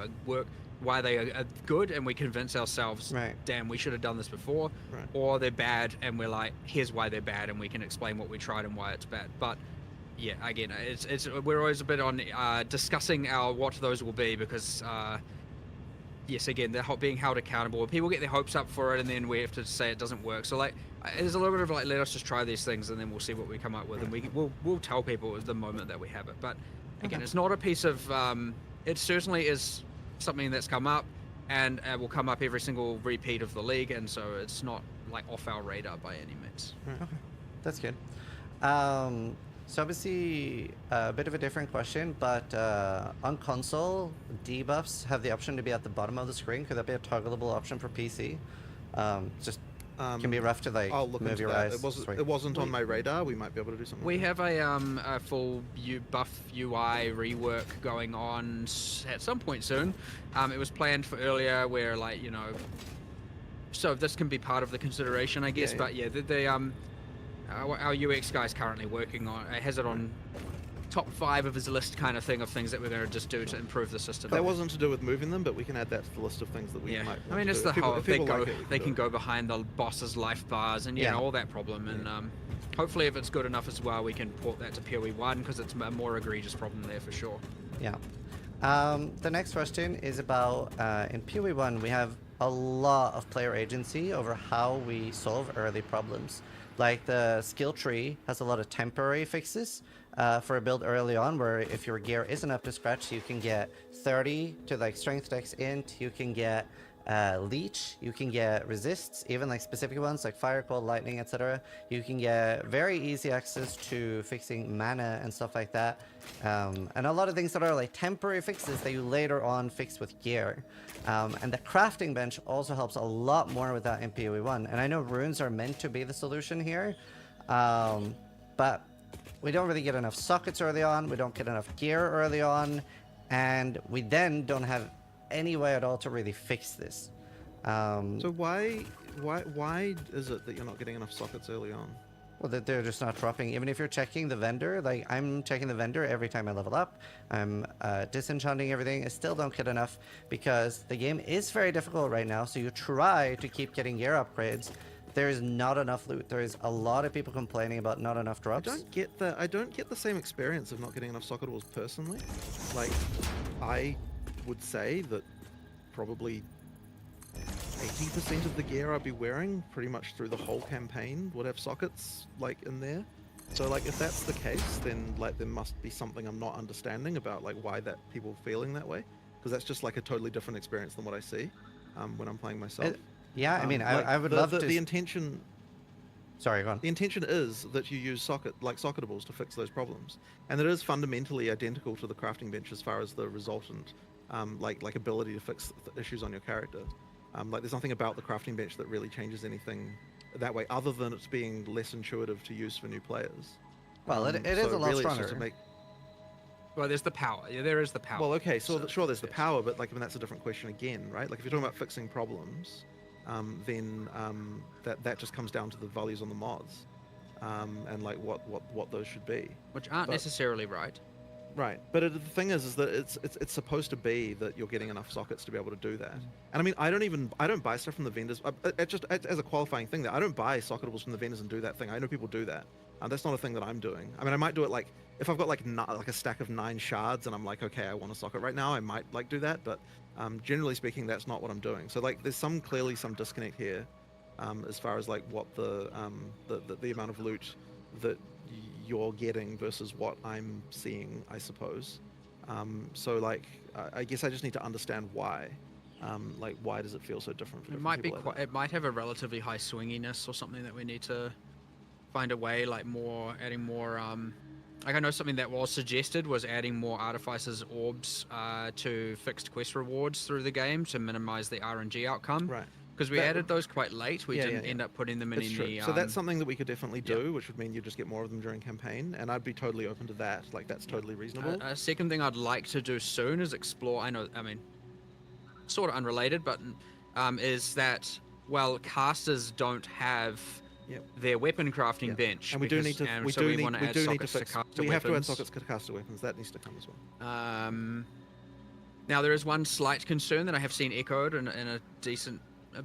why they are good, and we convince ourselves, Right. damn, we should have done this before, Right. or they're bad, and we're like, here's why they're bad, and we can explain what we tried and why it's bad. But yeah, again, we're always a bit on discussing what those will be, because yes, again, they're being held accountable. People get their hopes up for it, and then we have to say it doesn't work. So like, there's a little bit of like, let us just try these things, and then we'll see what we come up with, and we'll tell people the moment that we have it. But again, it's not a piece of. It certainly is something that's come up, and will come up every single repeat of the league, and so it's not like off our radar by any means. That's good. So obviously a bit of a different question, but on console, debuffs have the option to be at the bottom of the screen. Could that be a toggleable option for PC? Just can be rough to like I'll look move into your that. eyes. It wasn't on my radar. We might be able to do something. We with that. have a full buff UI rework going on at some point soon. It was planned for earlier, where like, you know, so this can be part of the consideration, I guess. Yeah, But yeah, our UX guy's currently working on. Has it on top 5 of his list, kind of thing, of things that we're going to just do to improve the system. That wasn't to do with moving them, but we can add that to the list of things that we Yeah, might. I mean, want it's to the do. whole If people they like it, we they can do it. go behind the boss's life bars and Yeah. all that problem, and hopefully if it's good enough as well, we can port that to PoE1, because it's a more egregious problem there for sure. Yeah. The next question is about in PoE1 we have a lot of player agency over how we solve early problems. Like the skill tree has a lot of temporary fixes for a build early on, where if your gear isn't up to scratch, you can get 30 to like strength dex int, you can get leech, you can get resists, even like specific ones like fire, cold, lightning, etc. You can get very easy access to fixing mana and stuff like that, and a lot of things that are like temporary fixes that you later on fix with gear. And the crafting bench also helps a lot more with that in PoE1, and I know runes are meant to be the solution here, but we don't really get enough sockets early on, we don't get enough gear early on, and we then don't have any way at all to really fix this. So why is it that you're not getting enough sockets early on? Well, that they're just not dropping. Even if you're checking the vendor, like I'm checking the vendor every time I level up. I'm disenchanting everything. I still don't get enough because the game is very difficult right now. So you try to keep getting gear upgrades. There is not enough loot. There is a lot of people complaining about not enough drops. I don't get the same experience of not getting enough socketables personally. Like, I would say that probably 80% of the gear I'd be wearing pretty much through the whole campaign would have sockets like in there. So like if that's the case, then like there must be something I'm not understanding about like why that people feeling that way, because that's just like a totally different experience than what I see when I'm playing myself. Yeah, I mean, Like, I would the, love the, to. the intention. Sorry, go on. The intention is that you use socketables to fix those problems, and it is fundamentally identical to the crafting bench as far as the resultant, like ability to fix issues on your character. Like there's nothing about the crafting bench that really changes anything that way, other than it's being less intuitive to use for new players. Well, it is so a lot really it's just stronger. to make. Well, there's the power. Yeah, there is the power. Well, okay, so sure, there's the yes. power, but like, I mean, that's a different question again, right? Like, if you're talking about fixing problems, then that just comes down to the values on the mods, and like what those should be. Which aren't but- necessarily right. Right, but the thing is that it's supposed to be that you're getting enough sockets to be able to do that. And I mean, I don't buy stuff from the vendors. It just as a qualifying thing, that I don't buy socketables from the vendors and do that thing. I know people do that. That's not a thing that I'm doing. I mean, I might do it like if I've got like like a stack of 9 shards and I'm like, okay, I want a socket right now, I might like do that, but generally speaking, that's not what I'm doing. So like, there's clearly some disconnect here, as far as like what the amount of loot that you're getting versus what I'm seeing, I suppose. So like, I guess I just need to understand why. Like, why does it feel so different for It different might be people? quite. It might have a relatively high swinginess or something that we need to find a way, like adding more. Like I know something that was suggested was adding more artificers orbs to fixed quest rewards through the game to minimize the RNG outcome. Right. Because we added those quite late. We didn't yeah. end up putting them in It's any. true. So that's something that we could definitely do, which would mean you just get more of them during campaign, and I'd be totally open to that. Like, that's totally reasonable. A second thing I'd like to do soon is explore. I mean, sort of unrelated, but is that well, casters don't have their weapon crafting bench, and we do need to. and We so do we need. want to We add do need to sockets to fix. caster We have to add weapons. sockets to caster weapons. That needs to come as well. Now there is one slight concern that I have seen echoed in a decent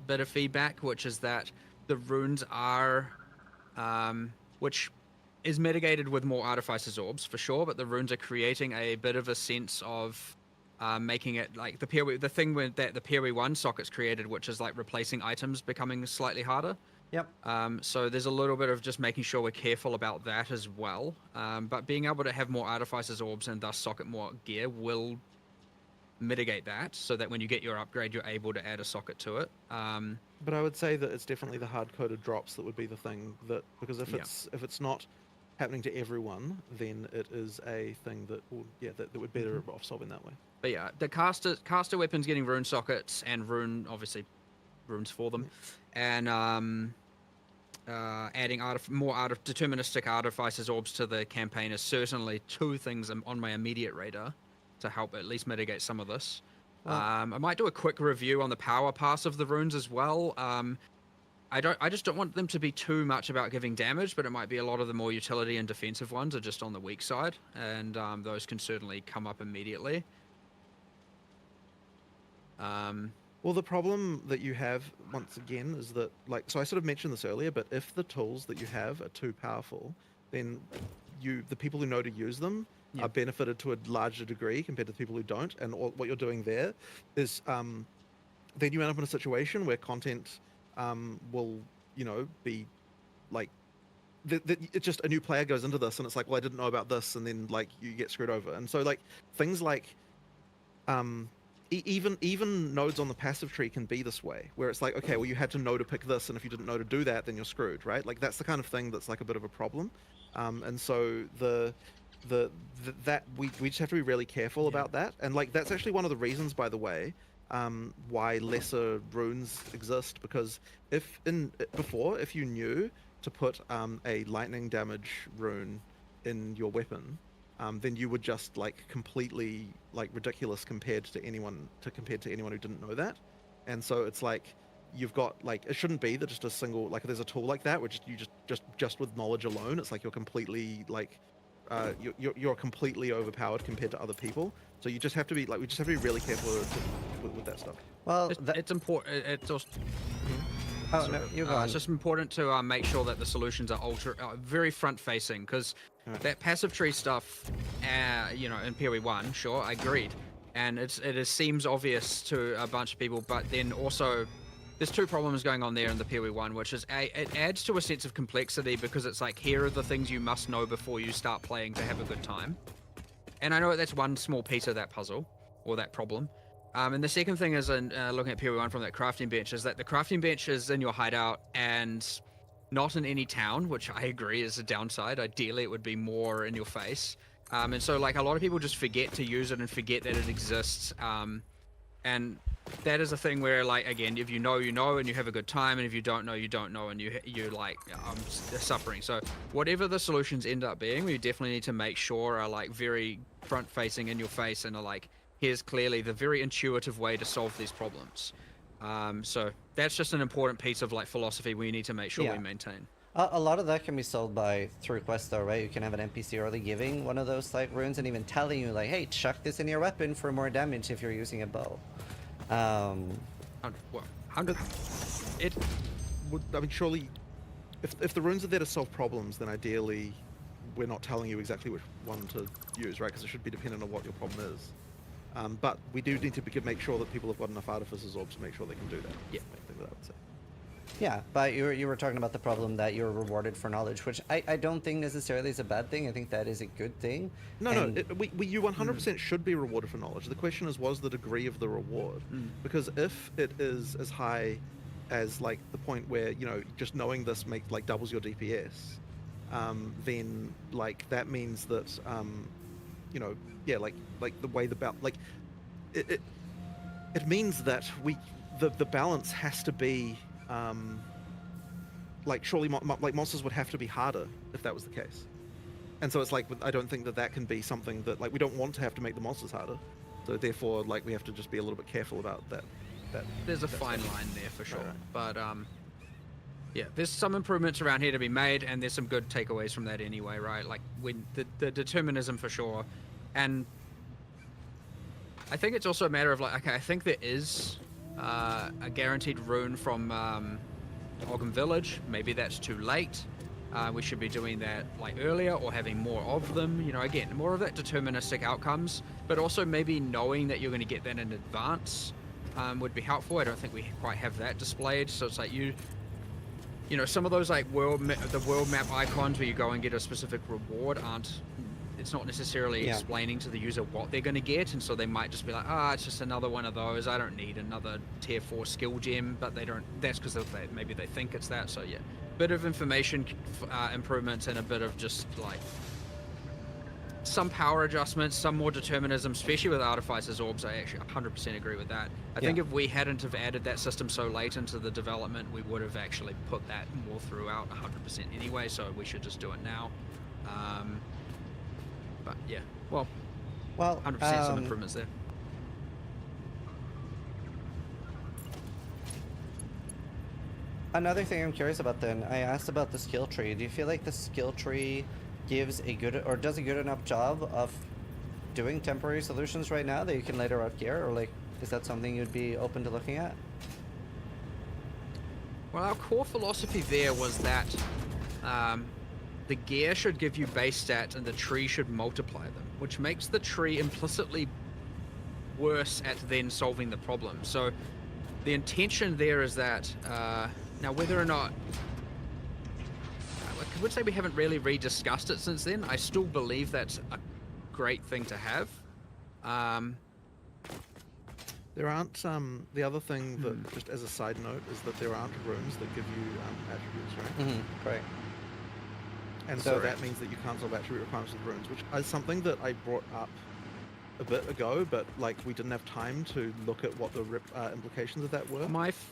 bit of feedback, which is that the runes are, which is mitigated with more artificers orbs for sure, but the runes are creating a bit of a sense of making it like the thing with that the PoE 1 sockets created, which is like replacing items becoming slightly harder. Yep. So there's a little bit of just making sure we're careful about that as well. But being able to have more artificers orbs and thus socket more gear will mitigate that, so that when you get your upgrade, you're able to add a socket to it. But I would say that it's definitely the hard-coded drops that would be the thing that, because if it's not happening to everyone, then it is a thing that will, that would better off solving that way. But yeah, the caster weapons getting rune sockets and obviously runes for them, and adding more deterministic artificers orbs to the campaign is certainly two things on my immediate radar to help at least mitigate some of this. I might do a quick review on the power pass of the runes as well. I just don't want them to be too much about giving damage, but it might be a lot of the more utility and defensive ones are just on the weak side, and those can certainly come up immediately. Well, the problem that you have, once again, is that, like, so I sort of mentioned this earlier, but if the tools that you have are too powerful, then the people who know to use them are benefited to a larger degree compared to the people who don't. And what you're doing there is then you end up in a situation where content will, be like, it's just a new player goes into this and it's like, well, I didn't know about this, and then like you get screwed over. And so like things like even nodes on the passive tree can be this way, where it's like, okay, well, you had to know to pick this, and if you didn't know to do that, then you're screwed, right? Like that's the kind of thing that's like a bit of a problem. And so that we just have to be really careful about that. And like that's actually one of the reasons, by the way, why lesser runes exist, because if you knew to put a lightning damage rune in your weapon, then you would just like completely like ridiculous compared to anyone who didn't know that. And so it's like you've got like, it shouldn't be that just a single, like there's a tool like that which you just with knowledge alone, it's like you're completely like you're completely overpowered compared to other people. So you just have to be like, we just have to be really careful with that stuff. Well, it's important. It's just. Oh, no, you go on. It's just important to make sure that the solutions are very front-facing, because that passive tree stuff, in PoE 1, sure, I agreed, and it seems obvious to a bunch of people, but then also there's two problems going on there in the PoE 1, which is it adds to a sense of complexity, because it's like, here are the things you must know before you start playing to have a good time, and I know that's one small piece of that puzzle or that problem. And the second thing is, looking at PoE 1 from that crafting bench, is that the crafting bench is in your hideout and not in any town, which I agree is a downside. Ideally, it would be more in your face. And so, like, a lot of people just forget to use it and forget that it exists. And that is a thing where, like, again, if you know, you know, and you have a good time, and if you don't know, you don't know, and you're like, suffering. So whatever the solutions end up being, we definitely need to make sure are, like, very front-facing in your face and are, like, here's clearly the very intuitive way to solve these problems. So that's just an important piece of like philosophy we need to make sure we maintain. A lot of that can be solved through quests though, right? You can have an NPC early giving one of those like runes and even telling you like, hey, chuck this in your weapon for more damage if you're using a bow. I mean, surely, if the runes are there to solve problems, then ideally we're not telling you exactly which one to use, right? Because it should be dependent on what your problem is. But we do need to make sure that people have got enough Artificer's Orbs to make sure they can do that. Yeah. I think that I would say. Yeah, but you were talking about the problem that you're rewarded for knowledge, which I don't think necessarily is a bad thing. I think that is a good thing. No, And- you 100% should be rewarded for knowledge. The question is, was the degree of the reward? Because if it is as high as like the point where, you know, just knowing this like doubles your DPS, then like that means that you know, yeah, like the way it means that the balance has to be like surely like monsters would have to be harder if that was the case. And so it's like, I don't think that can be something that, like, we don't want to have to make the monsters harder, so therefore like we have to just be a little bit careful about that. There's a fine line there for sure. Right. But yeah, there's some improvements around here to be made, and there's some good takeaways from that anyway, right? Like when the determinism for sure. And I think it's also a matter of like, okay, I think there is a guaranteed rune from Ogham Village. Maybe that's too late. We should be doing that like earlier or having more of them. You know, again, more of that deterministic outcomes, but also maybe knowing that you're going to get that in advance would be helpful. I don't think we quite have that displayed. So it's like you know, some of those like the world map icons where you go and get a specific reward aren't. It's not necessarily explaining to the user what they're going to get, and so they might just be like, it's just another one of those. I don't need another tier 4 skill gem, but they don't. That's because maybe they think it's that. So yeah, bit of information improvements and a bit of just like some power adjustments, some more determinism, especially with Artificer's Orbs. I actually 100% agree with that. I think if we hadn't have added that system so late into the development, we would have actually put that more throughout 100% anyway. So we should just do it now. But yeah, well, 100% some improvements there. Another thing I'm curious about then, I asked about the skill tree. Do you feel like the skill tree gives a good, or does a good enough job of doing temporary solutions right now that you can later out gear, or like, is that something you'd be open to looking at? Well, our core philosophy there was that the gear should give you base stats and the tree should multiply them, which makes the tree implicitly worse at then solving the problem. So the intention there is that, now whether or not, I would say we haven't really rediscussed it since then. I still believe that's a great thing to have. There aren't the other thing that, just as a side note, is that there aren't runes that give you attributes, right? Correct. And so that means that you can't solve attribute requirements with runes, which is something that I brought up a bit ago, but like we didn't have time to look at what the implications of that were.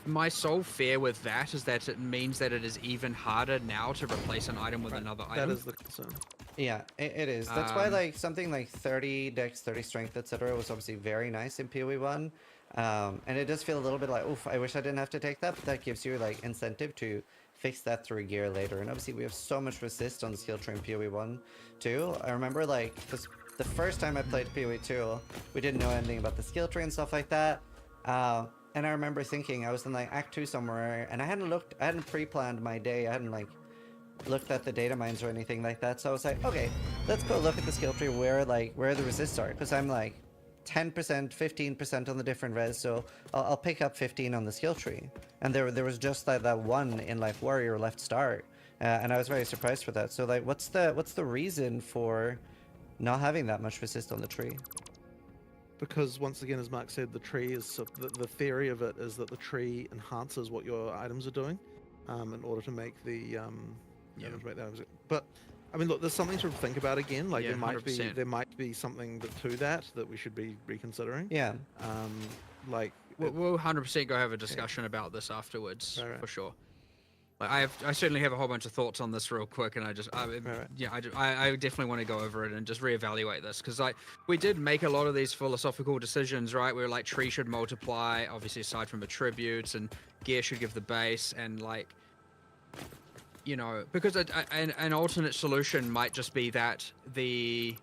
My sole fear with that is that it means that it is even harder now to replace an item with another item. That is the concern. Yeah, it is. That's why like something like 30 dex, 30 strength, etc. was obviously very nice in PoE 1. And it does feel a little bit like, oof, I wish I didn't have to take that, but that gives you like incentive to fix that through gear later. And obviously we have so much resist on the skill tree in PoE 1 too. I remember like the first time I played PoE 2, we didn't know anything about the skill tree and stuff like that. And I remember thinking, I was in like Act 2 somewhere, and I hadn't pre-planned my day, I hadn't like looked at the data mines or anything like that. So I was like, okay, let's go look at the skill tree where the resists are, because I'm like 10%, 15% on the different res, so I'll pick up 15 on the skill tree. And there was just that one in like Warrior left start, and I was very surprised for that. So like, what's the reason for not having that much resist on the tree? Because once again, as Mark said, the tree is the theory of it is that the tree enhances what your items are doing, in order to make the items. But I mean, look, there's something to think about again. Like, Yeah, there might be something to that we should be reconsidering. Yeah. Like we'll 100% go have a discussion about this afterwards, right. for sure. Like I certainly have a whole bunch of thoughts on this real quick, and I definitely want to go over it and just reevaluate this, because like we did make a lot of these philosophical decisions, right? We were like, tree should multiply, obviously, aside from attributes, and gear should give the base, and like, you know, because an alternate solution might just be that the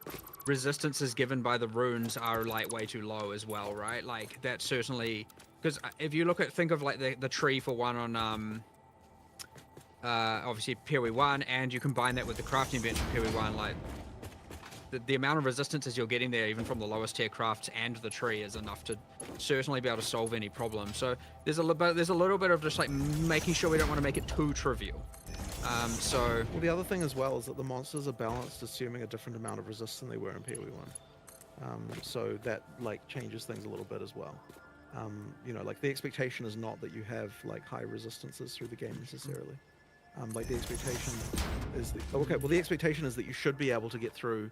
resistances given by the runes are like way too low as well, right? Like that certainly, because if you think of like the tree for one on obviously PoE 1, and you combine that with the crafting bench in PoE 1, like the amount of resistances you're getting there, even from the lowest tier crafts and the tree, is enough to certainly be able to solve any problem. So there's a little bit of just like making sure we don't want to make it too trivial. So Well, the other thing as well is that the monsters are balanced, assuming a different amount of resist than they were in PoE 1. So that like changes things a little bit as well. You know, like the expectation is not that you have like high resistances through the game necessarily. Like the expectation is that, the expectation is that you should be able to get through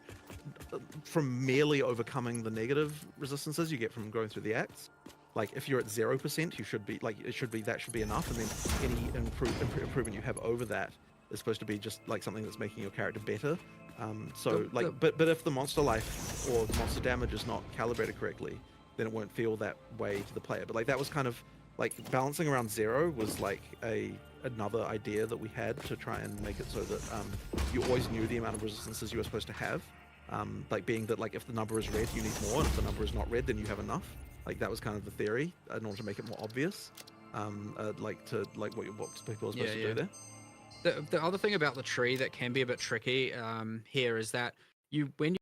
from merely overcoming the negative resistances you get from going through the acts. Like if you're at 0%, you should be like that should be enough, and then any improvement you have over that is supposed to be just like something that's making your character better. But if the monster life or the monster damage is not calibrated correctly, then it won't feel that way to the player. But like that was kind of like balancing around 0 was like another idea that we had to try and make it so that you always knew the amount of resistances you were supposed to have. Like being that like if the number is red, you need more, and if the number is not red, then you have enough. Like that was kind of the theory in order to make it more obvious. What people are supposed to do there. The other thing about the tree that can be a bit tricky here is that when